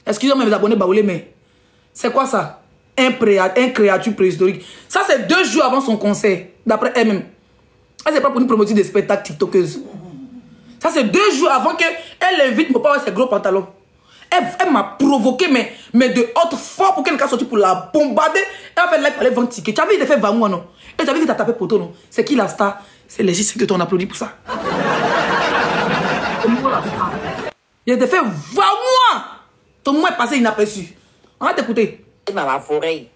Excusez-moi mes abonnés baoulés, mais c'est quoi ça? Un créature préhistorique. Ça, c'est 2 jours avant son concert, d'après elle-même. Elle, c'est pas pour une promotion des spectacles tiktokeuses. Ça, c'est 2 jours avant qu'elle invite mon papa avec ses gros pantalons. Elle m'a provoqué, mais de haute force pour qu'elle soit sortie pour la bombarder. Elle a fait live pour aller vendre ticket. Tu as vu, il a fait Vamou, non? Et tu as vu qu'il t'a tapé poteau, non? C'est qui la star? C'est les J5 que t'en applaudis pour ça. Il a fait Vamou! Ton moment est passé inaperçu. On va t'écouter. Dans la forêt,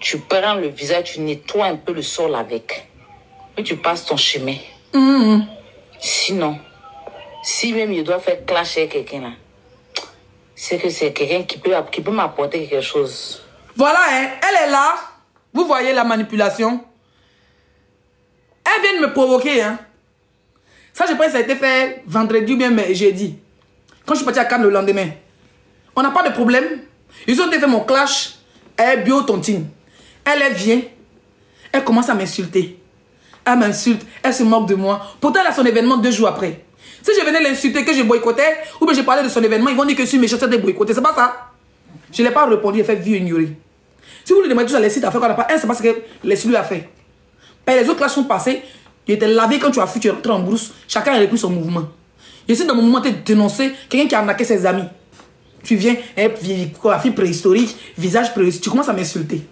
tu prends le visage, tu nettoies un peu le sol avec. Puis tu passes ton chemin. Sinon, si même il doit faire clash avec quelqu'un là, c'est que c'est quelqu'un qui peut m'apporter quelque chose. Voilà, hein, elle est là. Vous voyez la manipulation. Elle vient de me provoquer. Hein. Ça, je pense que ça a été fait vendredi ou bien jeudi. Quand je suis parti à Cannes le lendemain. On n'a pas de problème. Ils ont fait mon clash. Elle est bio-tontine. Elle vient. Elle commence à m'insulter. Elle m'insulte. Elle se moque de moi. Pourtant, elle a son événement 2 jours après. Si je venais l'insulter, que je boycottais, ou bien je parlais de son événement, ils vont dire que je suis méchante de boycotter. C'est pas ça. Je n'ai pas répondu, j'ai fait vieux ignorer. Si vous lui demandez tous les sites à faire qu'on n'a pas, un, c'est parce que les lui a fait. Et les autres classes sont passées. Il était lavé quand tu as fui, tu es rentré en brousse. Chacun a repris son mouvement. Je suis dans mon mouvement de dénoncer quelqu'un qui a arnaqué ses amis. Tu viens, la fille préhistorique, visage préhistorique, tu commences à m'insulter.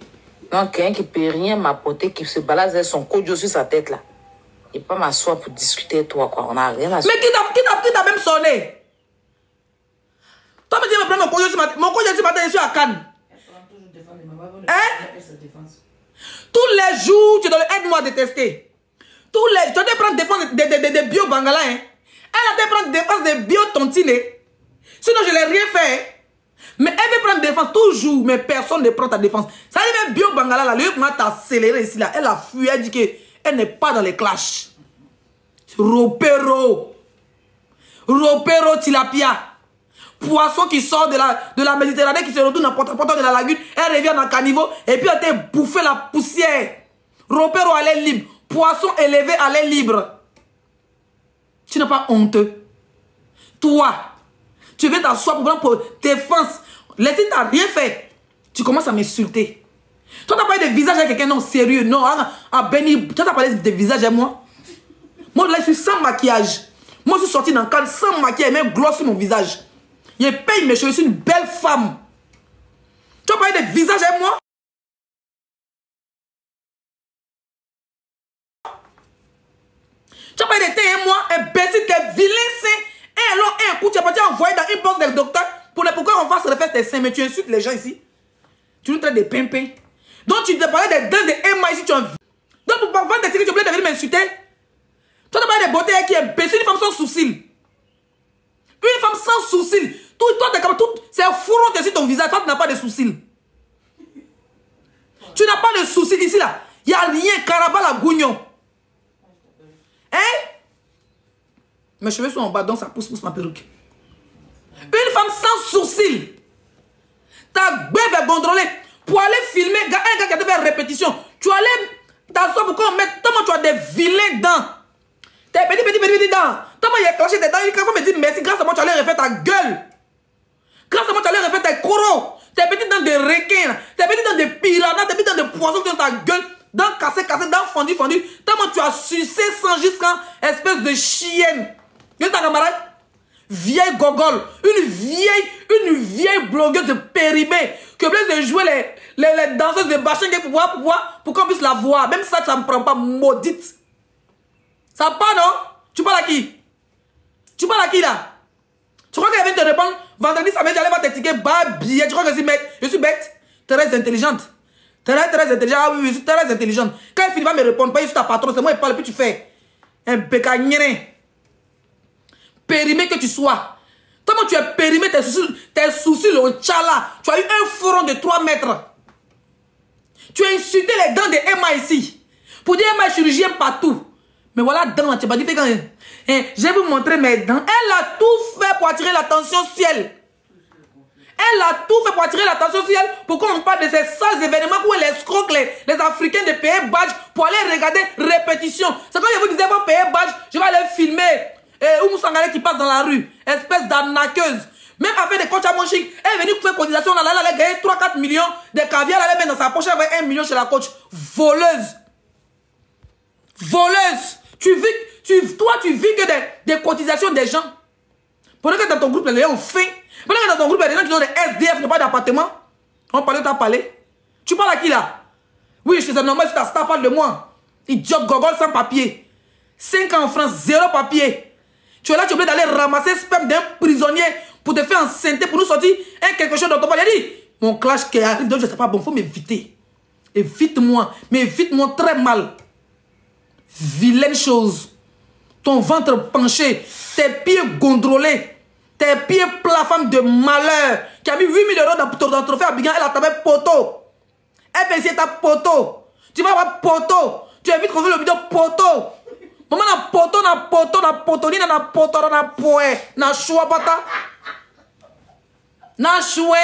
Donc, quelqu'un qui ne peut rien m'apporter, qui se balade avec son cojo sur sa tête là. Il peut m'asseoir pour discuter avec toi, quoi. On n'a rien à se... Mais qui t'a même sonné? Toi, me dis, me prends mon cojo ce matin. Mon cojo ce matin, je suis à Cannes. Hein? Tous les jours, tu dois aide-moi à détester. Tous les jours, tu dois prendre défense des bio-bangala. Hein? Elle a prendre défense des bio-tontine. Sinon, je n'ai rien fait. Mais elle veut prendre défense toujours, mais personne ne prend ta défense. Ça dit même bio-bangala, là, le m'a accéléré ici, là. Elle a fui, elle dit qu'elle n'est pas dans les clashs. Ropero tilapia. Poisson qui sort de la Méditerranée, qui se retourne dans le de la lagune, elle revient dans le caniveau, et puis elle a été bouffée la poussière. Ropero à l'air libre. Poisson élevé à l'air libre. Tu n'es pas honteux. Toi, tu viens t'asseoir pour défense. Laisse, tu n'as rien fait. Tu commences à m'insulter. Toi, tu as parlé de visage avec quelqu'un non sérieux. Non, à Benny. Toi, tu as parlé de visage avec moi. Moi, là, je suis sans maquillage. Moi, je suis sorti dans le cadre sans maquillage, même gloss sur mon visage. Je paye mes cheveux, je suis une belle femme. Tu as parlé de visage avec moi? Tu as parlé de teint avec moi? Imbécile, t'es vilain sein. Un long, un coup, tu as parti envoyer dans une box del docteur pour pourquoi on va se refaire tes seins, mais tu insultes les gens ici. Tu nous traites de pimpins. Donc, tu te parlais des dents de Emma ici, tu as... Donc, pour vendre des tickets, tu voulais venir m'insulter? Toi, tu parles de beauté qui est imbécile, une femme sans sourcils. Une femme sans sourcils. Toi, c'est un fourron que sur ton visage. Toi, tu n'as pas de sourcils. Tu n'as pas de sourcils ici, là. Il n'y a rien. Carabal à gougnon. Hein? Mes cheveux sont en bas, donc ça pousse ma perruque. Une femme sans sourcils. Ta bête est contrôlée. Pour aller filmer, un gars qui a fait répétition. Tu allais t'asseoir pour qu'on mette. Tellement tu as des vilains dents. T'es petit dents. Tellement il a clenché tes dents. Il me dit merci. Grâce à moi, tu allais refaire ta gueule. Grâce à moi, tu allais refaire tes corons. Tes petites dents de requin. Tes petites dents de piranha. Tes petites dents de poisson qui sont dans ta gueule. Dents cassées, dents fendues. Tellement tu as sucé sans jusqu'à espèce de chienne. Tu ta camarade? Vieille gogole. Une vieille blogueuse de périmé. Qui voulait de jouer les danseuses de Bachin pour qu'on puisse la voir. Même ça, ça ne me prend pas, maudite. Ça part, non? Tu parles à qui? Tu parles à qui, là? Tu crois qu'elle vient te répondre? Vendredi, samedi, j'allais voir tes tickets, billet. Tu crois que je suis bête? Très intelligente. Très intelligente. Ah oui, je suis très intelligente. Quand il va me répondre, pas je suis ta patronne, c'est moi qui parle, puis tu fais un bécagnéré. Périmé que tu sois. Comment tu es périmé, tes soucis, le tchala. Tu as eu un front de 3 mètres. Tu as insulté les dents de Emma ici. Pour dire Emma est chirurgien partout. Mais voilà, dents là, tu vas dire quand je vais vous montrer mes dents. Elle a tout fait pour attirer l'attention ciel. Elle a tout fait pour attirer l'attention ciel. Pourquoi on parle de ces sales événements où elle escroque les Africains de payer badge pour aller regarder répétition. C'est quand je vous disais, vous payer badge, je vais aller filmer Oumou Sangaré qui passe dans la rue. Espèce d'arnaqueuse. Même avec des coachs à mon chic, elle est venue faire cotisation, elle a gagné 3-4 millions de caviar, elle met dans sa poche avec 1 million chez la coach. Voleuse. Voleuse. Toi, tu vis que des cotisations des gens. Pendant que dans ton groupe, les gens ont faim. Pendant que dans ton groupe, il y a des gens qui ont des SDF, qui n'ont pas d'appartement. On parle de ta parlé. Tu parles à qui là? Oui, c'est normal si ta star parle de moi. Idiote gogol sans papier. 5 ans en France, 0 papier. Tu es là, tu es obligé d'aller ramasser le sperme d'un prisonnier pour te faire enceinter, pour nous sortir quelque chose dans ton palais. Il dit, mon clash qui arrive, donc je ne sais pas, bon, il faut m'éviter. Évite-moi, mais évite-moi très mal. Vilaine chose. Ton ventre penché, tes pieds gondolés, tes pieds plats, femme de malheur, qui a mis 8 000 € dans ton trophée à Bigan, elle a tapé poteau. Elle fait essayer ta poteau. Tu vas avoir poteau. Tu évites qu'on fait le vidéo poteau. Maman na poteau, na poteau, na potoni, na poteau, na poe, na choua pata. Na choué,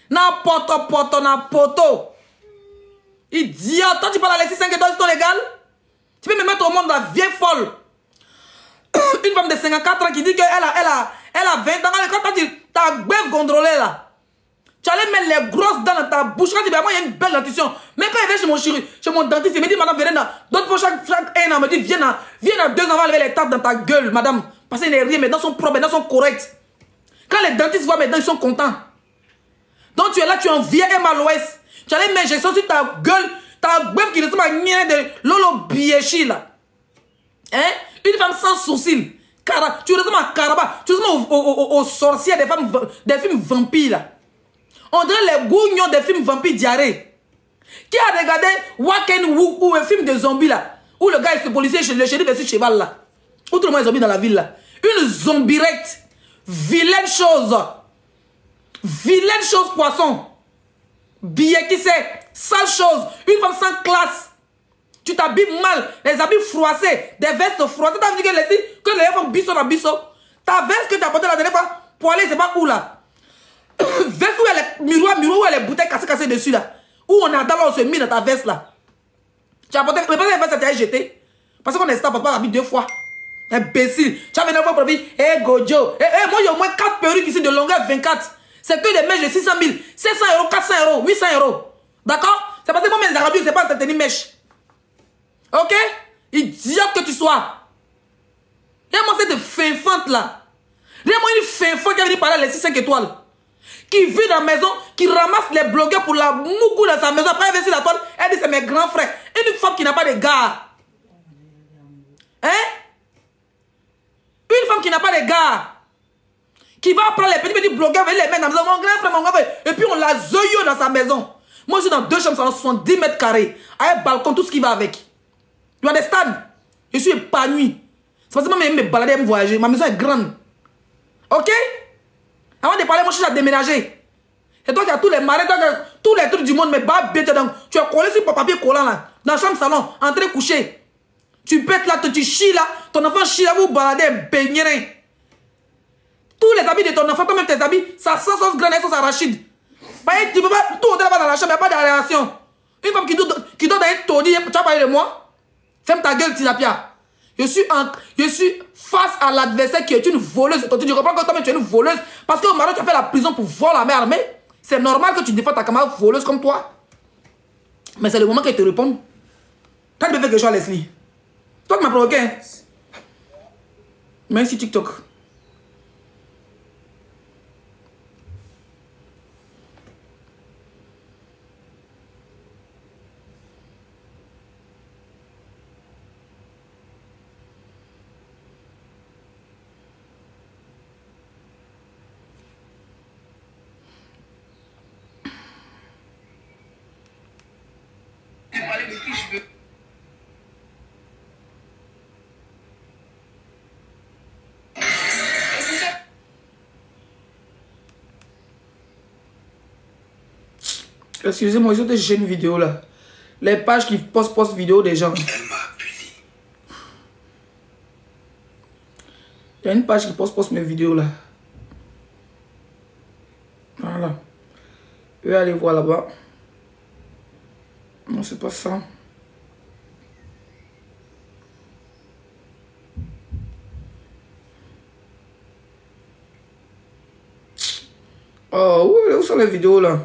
na poto, na poteau. Idiot, toi tu parles à Alexis 5 étoiles, c'est ton légal? Tu peux me mettre au monde la vieille folle. Une femme de 54 ans qui dit qu'elle a 20 ans. Quand tu as bœuf gondolé là, tu allais mettre les grosses dents dans ta bouche. Quand tu dis, moi, il y a une belle dentition. Mais quand il vient chez mon dentiste, il me dit, madame Verena, donne pour chaque 1 an, me dit, viens à 2 ans, on va lever les tables dans ta gueule, madame. Parce qu'il n'est rien, mes dents sont propres, mes dents sont correctes. Quand les dentistes voient mes dents, ils sont contents. Donc tu es là, tu envies Emma à l'ouest. Tu allais mettre gestion sur ta gueule, ta bœuf qui ressemble à une de Lolo Biechi là. Hein? Une femme sans sourcils. Tu ressembles à Karaba. Tu ressembles aux sorcières des films vampires là. On dirait les gougnons des films vampires diarrhée. Qui a regardé Wacken Wu ou un film de zombies là? Où le gars est policier, le shérif est sur cheval là. Où tout le monde est zombie dans la ville là. Une zombirette. Vilaine chose. Vilaine chose poisson. Billet qui c'est. Sale chose. Une femme sans classe. Tu t'habilles mal. Les habits froissés. Des vestes froissées. Tu as dit que les femmes bisso dans bisso. Ta veste que tu as portée la dernière fois pour aller, c'est pas où là. Veste où il y a les miroirs, où il y a les bouteilles cassées dessus là. Où on a d'abord on se met dans ta veste là. Tu as porté, mais pas les vestes, tu as jeté. Parce qu'on est stable, pas l'habit 2 fois. Imbécile. Tu as venu une fois pour dire, hé Gojo, moi j'ai au moins 4 perruques ici de longueur 24. C'est que des mèches de 600 000, 700 €, 400 €, 800 €. D'accord? C'est parce que moi mes arabes, c'est pas entretenir mèche. Ok? Idiote que tu sois. Regarde-moi cette finfante là. Regarde-moi une finfante qui a venu parler à les 5 étoiles. Qui vit dans la maison, qui ramasse les blogueurs pour la moukou dans sa maison. Après elle vient sur la toile, elle dit c'est mes grands frères. Et une femme qui n'a pas de gars. Hein? Une femme qui n'a pas de gars. Qui va prendre les petits blogueurs, les mettre dans la maison. Mon grand frère, mon grand frère. Et puis on l'a zoyo dans sa maison. Moi je suis dans 2 chambres, ça 70 mètres carrés. Avec balcon, tout ce qui va avec. Tu as des stades. Je suis épanoui. C'est parce que moi, je me balader, me voyager. Ma maison est grande. Ok? Avant de parler, moi, je suis à déménager. Et toi, tu as tous les marins, tous les trucs du monde, mais bah, bête. Tu as collé sur ton papier collant là. Dans la chambre salon, en train de coucher. Tu pètes là, tu chies là. Ton enfant chie là, vous baladez, baignerez. Tous les habits de ton enfant, comme même tes habits, ça sent sauce grenade, sauce arachide. Tu peux pas tout là-bas dans la chambre, il n'y a pas de réaction. Une femme qui doit dans un taudis, tu vas parler de moi? Ferme ta gueule, Tilapia. Je suis face à l'adversaire qui est une voleuse. Tu comprends que toi tu es une voleuse. Parce que au Maroc, tu as fait la prison pour voler la mère armée. C'est normal que tu défends ta camarade voleuse comme toi. Mais c'est le moment qu'elle te réponde. Toi, tu peux faire quelque chose, Leslie. Toi, tu m'as provoqué. Hein? Merci, TikTok. De qui je veux. Excusez-moi, ils ont cherché une vidéo là. Les pages qui postent vidéo des gens. Elle m'a puni. Il y a une page qui poste mes vidéos là. Voilà. Je vais aller voir là-bas. Non, c'est pas ça. Oh, où sont les vidéos là?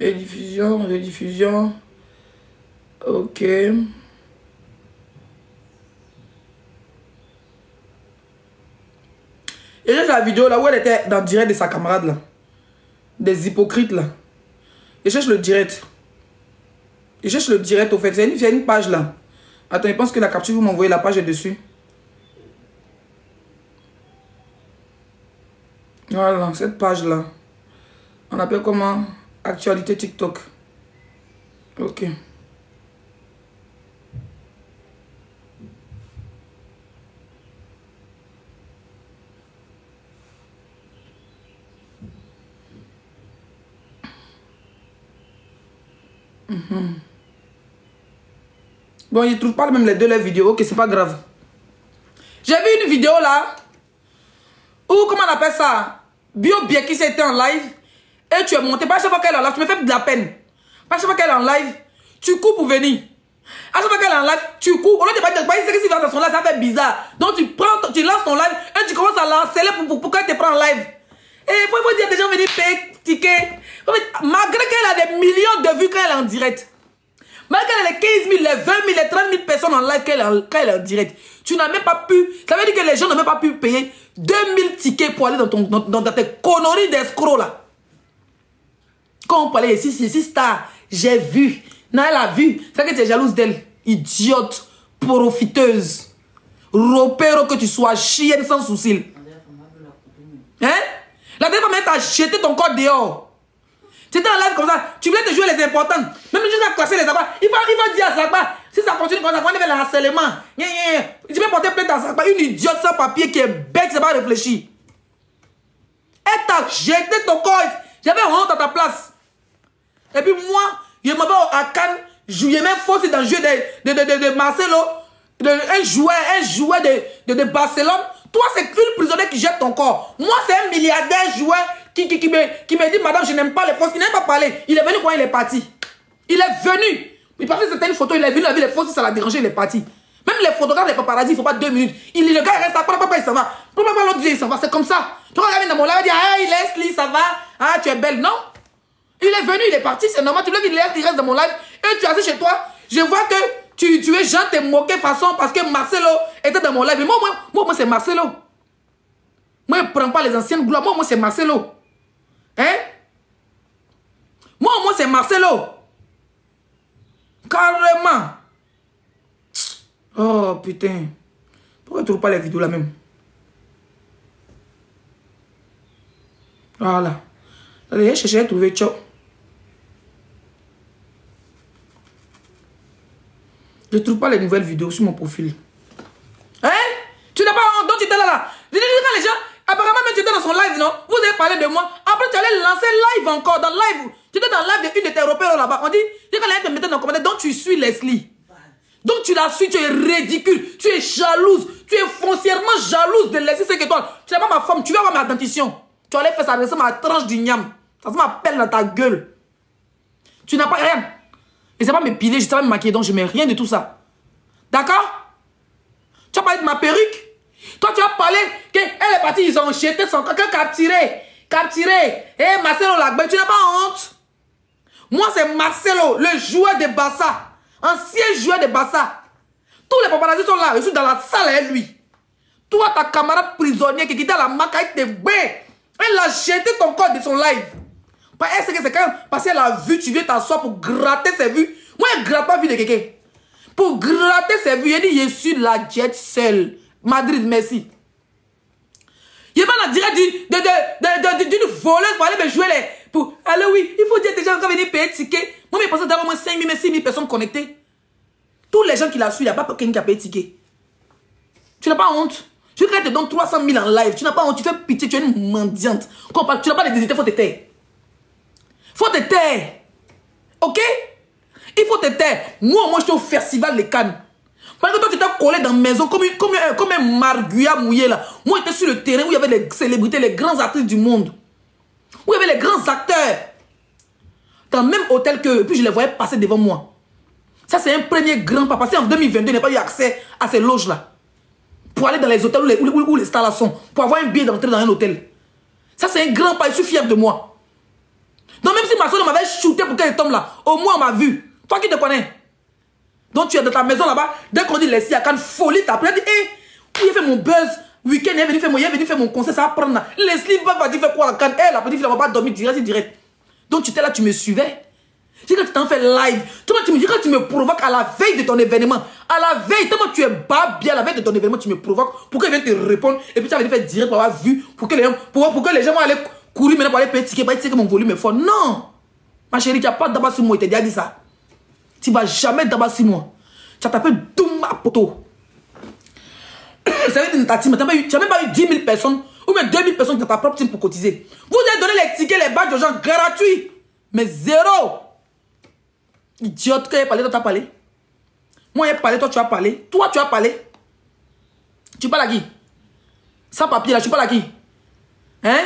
Rediffusion. Ok. Et j'ai la vidéo là où elle était dans le direct de sa camarade là. Des hypocrites là. Je cherche le direct. Je cherche le direct au fait. C'est une page là. Attends, je pense que la capture, vous m'envoyez la page est dessus. Voilà, cette page là. On appelle comment? Actualité TikTok. Ok. Bon, ils ne trouvent pas même les deux les vidéos. Ok, c'est pas grave. J'ai vu une vidéo là. Ou comment on appelle ça? Bio bien qui s'était en live. Et tu es monté. Pas à chaque fois qu'elle est en live, tu me fais de la peine. Pas à chaque fois qu'elle est en live, tu coupes pour venir. À chaque fois qu'elle est en live, tu coupes. Au lieu de pas dire que si tu vas dans son live, ça fait bizarre. Donc tu prends, tu lances ton live et tu commences à lancer pour qu'elle te prenne en live. Et il faut dire que des gens venir payer ticket. Malgré qu'elle a des millions de vues quand elle est en direct. Malgré qu'elle a les 15 000, les 20 000, les 30 000 personnes en live quand elle est en direct. Tu n'as même pas pu. Ça veut dire que les gens n'ont même pas pu payer 2000 tickets pour aller dans tes conneries d'escrocs là. Quand on parlait ici, c'est star, j'ai vu. Non, elle a vu. C'est que tu es jalouse d'elle. Idiote, profiteuse. Ropero que tu sois, chienne sans souci. Hein? La dernière fois, elle t'a jeté ton corps dehors. C'était en live comme ça. Tu voulais te jouer les importantes. Même juste à classer les abats. Il va dire à Sakba. Si ça continue comme ça, on va le harcèlement. Je vais porter plainte à Sakba. Une idiote sans papier qui est bête, qui ne sait pas réfléchir. Elle t'a jeté ton corps. J'avais honte à ta place. Et puis moi, je m'avais à Cannes. Je même faussé dans le jeu de Marcelo. Un joueur de Barcelone. Toi, c'est une prisonnière qui jette ton corps. Moi, c'est un milliardaire joueur qui me dit, madame, je n'aime pas les fausses. Il n'aime pas parler. Il est venu quand il est parti. Il est venu. Il parlait de certaines photos. Il est venu, il a vu les fausses. Si ça l'a dérangé, il est parti. Même les photographes, les paparazzi, il ne faut pas 2 minutes. Le gars, il reste là. Papa, il s'en va. Papa, l'autre, il s'en va. C'est comme ça. Tu regardes dans mon live, il dit, ah, il laisse, ça va. Ah, tu es belle. Non. Il est venu, il est parti. C'est normal. Tu veux qu'il reste dans mon live. Et tu es assis chez toi. Je vois que tu es genre, t'es moqué façon parce que Marcelo était dans mon live. Mais moi, c'est Marcelo. Moi, je ne prends pas les anciennes gloires. Moi, c'est Marcelo. Hein? Moi, c'est Marcelo. Carrément. Oh, putain. Pourquoi tu ne trouves pas les vidéos là même? Voilà. Allez, j'ai trouvé Tchao. Je ne trouve pas les nouvelles vidéos sur mon profil. Hein? Tu n'as pas honte, donc tu étais là. Je dis quand les gens, apparemment même tu étais dans son live, non? Vous avez parlé de moi. Après tu allais lancer live encore, dans live. Tu étais dans le live de une de tes repères là-bas. On dit, quand les gens te mettaient dans le commentaire, donc tu suis Leslie. Donc tu la suis, tu es ridicule, tu es jalouse, tu es foncièrement jalouse de Leslie 5 étoiles. Tu n'es pas ma femme, tu vas avoir ma dentition. Tu allais faire ça, ressemble à la tranche du niam. Ça se m'appelle dans ta gueule. Tu n'as pas rien. Et c'est pas me piler, je ne sais pas me maquiller, donc je ne mets rien de tout ça. D'accord? Tu as parlé de ma perruque. Toi, tu as parlé qu'elle est partie, ils ont jeté son corps, capturé. Eh, Marcelo Lagbe, tu n'as pas honte? Moi, c'est Marcelo, le joueur de Barça. Ancien joueur de Barça. Tous les paparazzi sont là, je suis dans la salle avec lui. Toi, ta camarade prisonnière qui quittait la marque avec tes baies, elle a jeté ton corps de son live. Est-ce que c'est quand même parce qu'elle a vu, tu viens t'asseoir pour gratter ses vues. Moi, elle ne gratte pas vu de quelqu'un. Pour gratter ses vues, il dit, je suis la jet seule. Madrid, merci. Il est pas dans direct d'une voleuse pour aller me jouer les... Pour... Alors oui, il faut dire que les gens vont venir payer ticket. Moi, je pense d'avoir au moins 5 000, 6 000 personnes connectées. Tous les gens qui la suivent, il n'y a pas quelqu'un qui a payé ticket. Tu n'as pas honte. Je veux qu'elle te donne 300 000 en live. Tu n'as pas honte, tu fais pitié, tu es une mendiante. Tu n'as pas de dignité, il faut te taire. Faut te taire. Ok? Il faut te taire. Moi, j'étais au festival de Cannes. Parce que toi, tu t'es collé dans la maison comme un marguillat mouillé là. Moi, j'étais sur le terrain où il y avait les célébrités, les grands actrices du monde. Où il y avait les grands acteurs. Dans le même hôtel que... Puis je les voyais passer devant moi. Ça, c'est un premier grand pas. Parce qu'en 2022, il n'a pas eu accès à ces loges-là. Pour aller dans les hôtels où les stars là sont. Pour avoir un billet d'entrée dans un hôtel. Ça, c'est un grand pas. Je suis fier de moi. Donc, même si ma soeur m'avait shooté pour qu'elle tombe là, au moins on m'a vu. Toi qui te connais. Donc, tu es dans ta maison là-bas. Dès qu'on dit les filles, quand folie, t'as pris. Elle dit, hé, il a fait mon buzz. Week-end, il est venu faire mon concert. Ça va prendre là. Leslie va dire faire quoi à Cannes. Elle, la petite fille, elle va pas dormir direct. Donc, tu étais là, tu me suivais. J'ai dit que tu t'en fais live. Tu me dis que tu me provoques à la veille de ton événement. À la veille, tellement tu es bas bien à la veille de ton événement, tu me provoques pour qu'elle vienne te répondre. Et puis tu vas venir faire direct pour avoir vu. Pour que les gens vont aller courir maintenant pour aller payer ticket. Pour dire que mon volume est fort. Non. Ma chérie, tu n'as pas d'abord sur moi. Il t'a déjà dit ça. Tu ne vas jamais d'abord sur moi. Tu as tapé Douma Poto. Ça veut dire ta team. Tu n'as même pas eu 10 000 personnes ou même 2 000 personnes dans ta propre team pour cotiser. Vous avez donné les tickets, les badges aux gens gratuits. Mais zéro. Idiote, quand il a parlé, toi tu as parlé. Moi il a parlé, toi tu as parlé. Toi tu as parlé. Tu parles à qui? Sans papier là, tu parles à qui? Hein?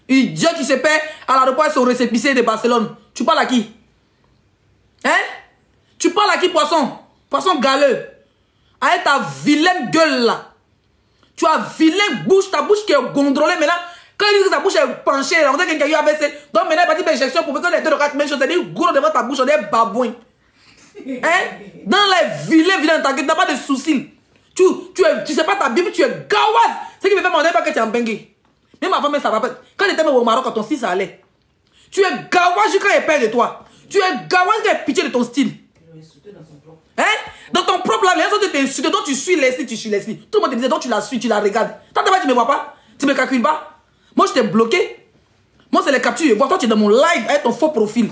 Idiot qui se paie à l'aéroport et son récépissé de Barcelone. Tu parles à qui? Hein? Tu parles à qui, poisson? Poisson galeux. Avec ta vilaine gueule là. Tu as vilaine bouche, ta bouche qui est gondrolée maintenant. Quand il dit que sa bouche est penchée, on dirait qu'il y a eu AVC. Donc maintenant, il va dire injection pour que les deux regards même chose. C'est-à-dire gros devant ta bouche, on est babouin. Hein? Dans les vilains, tu n'as pas de soucis. Tu sais pas ta Bible, tu es gawaz. Ce qui me fait demander pas que tu es en bengue. Même avant, ça va pas. Quand j'étais au Maroc, quand ton style ça allait. Tu es gawaz quand il est peur de toi. Tu es gawaz quand il est pitié de ton style. Hein? Dans ton propre là, les gens te insultent. Donc tu suis Leslie, tu suis Leslie. Tout le monde te disait, donc tu la suis, tu la regardes. Tant que tu me vois pas, tu me calcules pas. Moi, je t'ai bloqué. Moi, c'est les captures. Vois, toi, tu es dans mon live avec ton faux profil.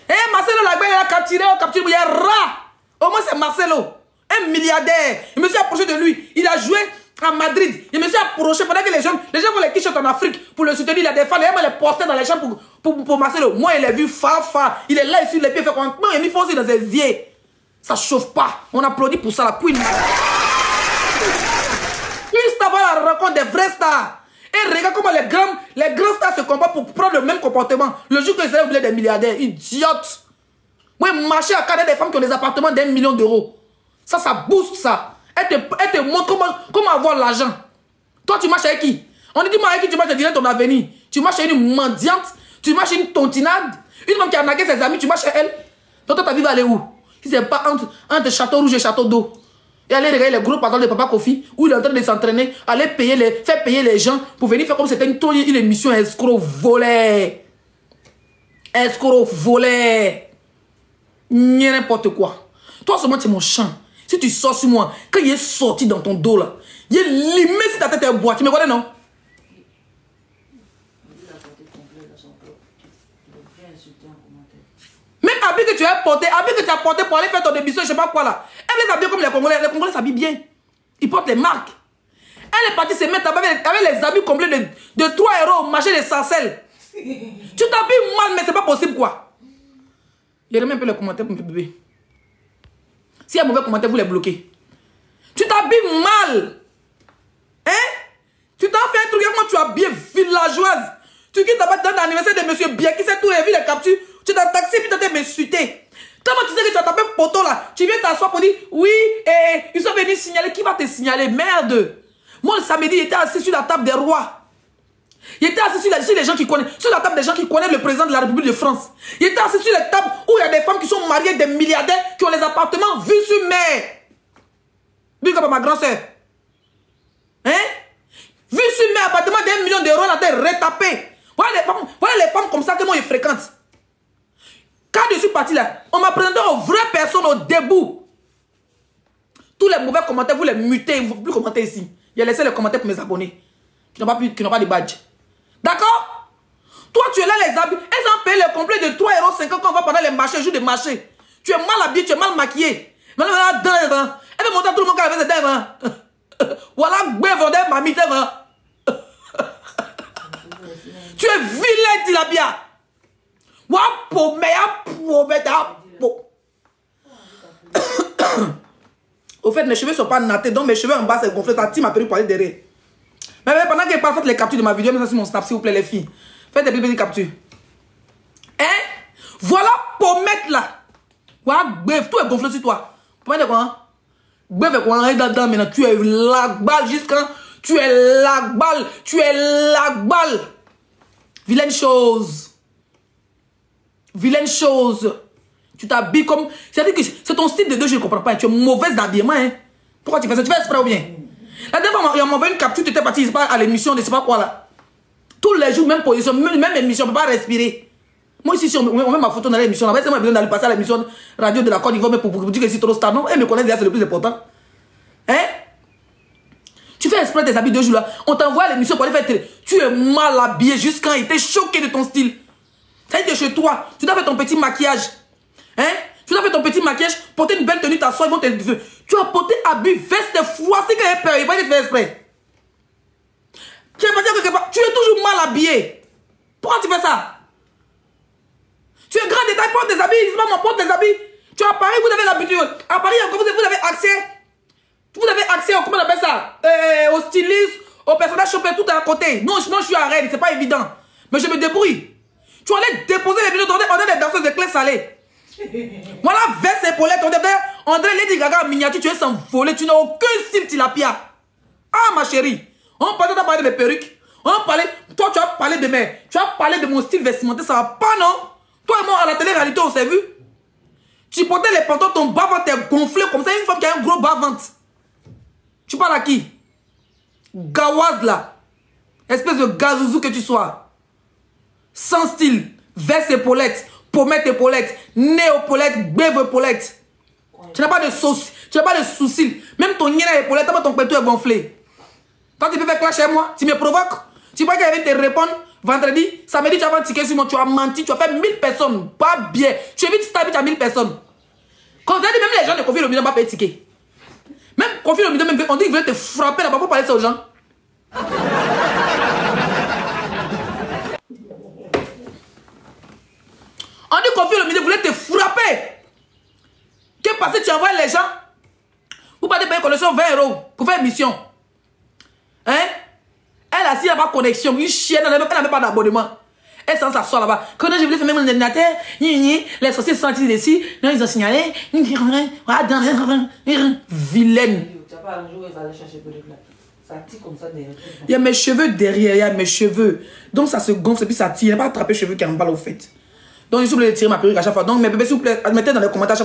Eh, Marcelo, il a capturé, il y a rat. Au moins, c'est Marcelo. Un milliardaire. Je me suis approché de lui. Il a joué à Madrid. Je me suis approché pendant que les gens font les t-shirts en Afrique pour le soutenir. Il a des fans. Il a les postés dans les champs pour Marcelo. Moi, il a vu fa. Il est là, il suit les pieds. Il fait comment? Il a mis force dans ses yeux. Ça chauffe pas. On applaudit pour ça. La puis. Juste avant la rencontre des vrais stars. Et regarde comment les grands stars se combattent pour prendre le même comportement. Le jour que ils allaient oublier des milliardaires. Idiote. Moi, marcher à cadrer des femmes qui ont des appartements d'1 million d'euros. Ça booste ça. Elle te montre comment avoir l'argent. Toi, tu marches avec qui? On dit, dis-moi avec qui tu marches, je dirais ton avenir. Tu marches avec une mendiante. Tu marches avec une tontinade. Une femme qui a nagué ses amis, tu marches avec elle. Donc, toi, ta vie va aller où? Si c'est pas entre Château Rouge et Château d'Eau. Et aller regarder les groupes de Papa Kofi, où il est en train de s'entraîner, aller faire payer les gens pour venir faire comme c'était une émission escroc volée. Escroc volé. N'importe quoi. Toi seulement tu es mon champ. Si tu sors sur moi, quand il est sorti dans ton dos là, il est limé si ta tête est boîte. Tu me connais non? Même habits que tu as porté, pour aller faire ton émission, je sais pas quoi là. Elle les habille comme les Congolais. Les Congolais s'habillent bien. Ils portent les marques. Elle est partie se mettre avec les habits complets de 3 € au marché des Sarcelles. Tu t'habilles mal, mais c'est pas possible quoi. Il y a même un peu les commentaires pour me bébé. S'il y a un mauvais commentaire, vous les bloquez. Tu t'habilles mal. Hein? Tu t'en fais un truc, comment tu habilles villageoise. Tu quittes dans l'anniversaire de monsieur Bien qui sait tout, et vu les captures. Tu es dans le taxi, puis tu t'es m'insulté. Comment tu sais que tu as tapé poteau là? Tu viens t'asseoir pour dire, oui, ils sont venus signaler. Qui va te signaler? Merde. Moi, le samedi, j'étais assis sur la table des rois. Il était assis sur les gens qui connaissent, sur la table des gens qui connaissent le président de la République de France. Il était assis sur les tables où il y a des femmes qui sont mariées, des milliardaires, qui ont les appartements vus sur mer. Vu comme ma grand-sœur. Hein? Vu sur mer, appartement d'1 million d'euros, on a été retapé. Voilà les femmes comme ça que moi je fréquente. Quand je suis parti là, on m'a présenté aux vraies personnes au debout. Tous les mauvais commentaires, vous les mutez, vous ne pouvez plus commenter ici. Il y a laissé les commentaires pour mes abonnés qui n'ont pas de badge. D'accord? Toi, tu es là, les habits. Elles ont payé le complet de 3,50 € quand on va pendant les marchés, jour de marché. Tu es mal habillé, tu es mal maquillé. Maintenant, elle veut montrer à tout le monde qu'elle avait ses dents. Voilà, Bévondé, mamie, tu es vilain, Tilapia. Au fait, mes cheveux ne sont pas nattés, donc mes cheveux en bas, c'est gonflé. Ta team m'a permis de parler derrière. Mais pendant que je parle, faites les captures de ma vidéo, mais ça, c'est mon snap, s'il vous plaît, les filles. Faites des petites captures. Hein? Voilà, pommette là. Voilà, bref, tout est gonflé sur toi. Pommette de quoi? Hein? Bref, quoi, dedans, maintenant, tu es la balle jusqu'à. Tu es la balle. Tu es la balle. Vilaine chose. Vilaine chose. Tu t'habilles comme... C'est-à-dire que c'est ton style de deux, je ne comprends pas. Tu es mauvaise d'habillement, hein. Pourquoi tu fais ça? Tu fais exprès ou bien? La dernière fois, il m'a envoyé une capture, tu étais parti à l'émission de je sais pas quoi là. Tous les jours, même position, même émission, on ne peut pas respirer. Moi ici, si on met ma photo dans l'émission, c'est moi besoin d'aller passer à l'émission radio de la Côte d'Ivoire pour dire que c'est trop star. Non, elles me connaissent déjà, c'est le plus important. Hein? Tu fais exprès tes habits 2 jours là. On t'envoie à l'émission pour aller faire télé. Tu es mal habillé jusqu'à été choqué de ton style. Ça veut dire que chez toi, tu dois faire ton petit maquillage. Hein? Tu dois faire ton petit maquillage, porter une belle tenue, t'asseoir, ils vont te... Tu as porté habit, veste, froissé, qu'il y a peur, il va te faire exprès. Tu es toujours mal habillé. Pourquoi tu fais ça? Tu es grand détail, porte des habits, maman, porte des habits. Tu es à Paris, vous avez l'habitude. À Paris, vous avez accès. Vous avez accès, comment on appelle ça? Au styliste, au personnage chopé, tout à côté. Non, sinon je suis à Rennes, c'est pas évident. Mais je me débrouille. Tu allais déposer les vidéos, on a des danseuses de clés salées. Voilà, veste épaulette, André Lady Gaga en miniature, tu es s'envoler, tu n'as aucun style Tilapia. Ah ma chérie, on parlait de mes perruques. On parlait, toi tu as parlé de mes, tu as parlé de mon style vestimentaire, ça va pas non? Toi et moi à la télé-réalité on s'est vu. Tu portais les pantalons, ton bas-ventre est gonflé comme ça, une femme qui a un gros bas-ventre. Tu parles à qui? Gawaz là. Espèce de gazouzou que tu sois. Sans style, veste épaulette, pommette épaulette, nez épaulette, bève épaulette. Tu n'as pas de sauce, tu n'as pas de soucis. Même ton nez épaulette, ton pétou est gonflé. Quand tu peux faire clash chez moi, tu me provoques. Tu crois qu'elle vient te répondre vendredi, samedi, tu as fait un ticket sur moi, tu as menti, tu as fait 1000 personnes. Pas bien. Tu évites ta vie à 1000 personnes. Quand on dit même les gens de Kofi Olomide n'ont pas payé ticket. Même Kofi Olomide, on dit qu'il veut te frapper là-bas pour parler ça aux gens. On dit Kofi Olomide voulait te frapper. Qu'est-ce parce que tu envoies les gens? Vous pas de payer connexion 20 € pour faire une mission. Hein? Elle a si elle n'a pas de connexion, une chienne, elle n'a même pas d'abonnement. Elle s'en s'assoit là-bas. Quand je voulais faire même un ordinateur, les sorciers sont sortis d'ici, ils ont signalé. Vilaine. Il y a mes cheveux derrière, il y a mes cheveux. Donc ça se gonfle et puis ça tire. Il n'y a pas attraper les cheveux qui en balle au fait. Donc il s'il vous plaît de tirer ma perruque à chaque fois. Donc mes bébés, s'il vous plaît, mettez dans les commentaires à chaque fois.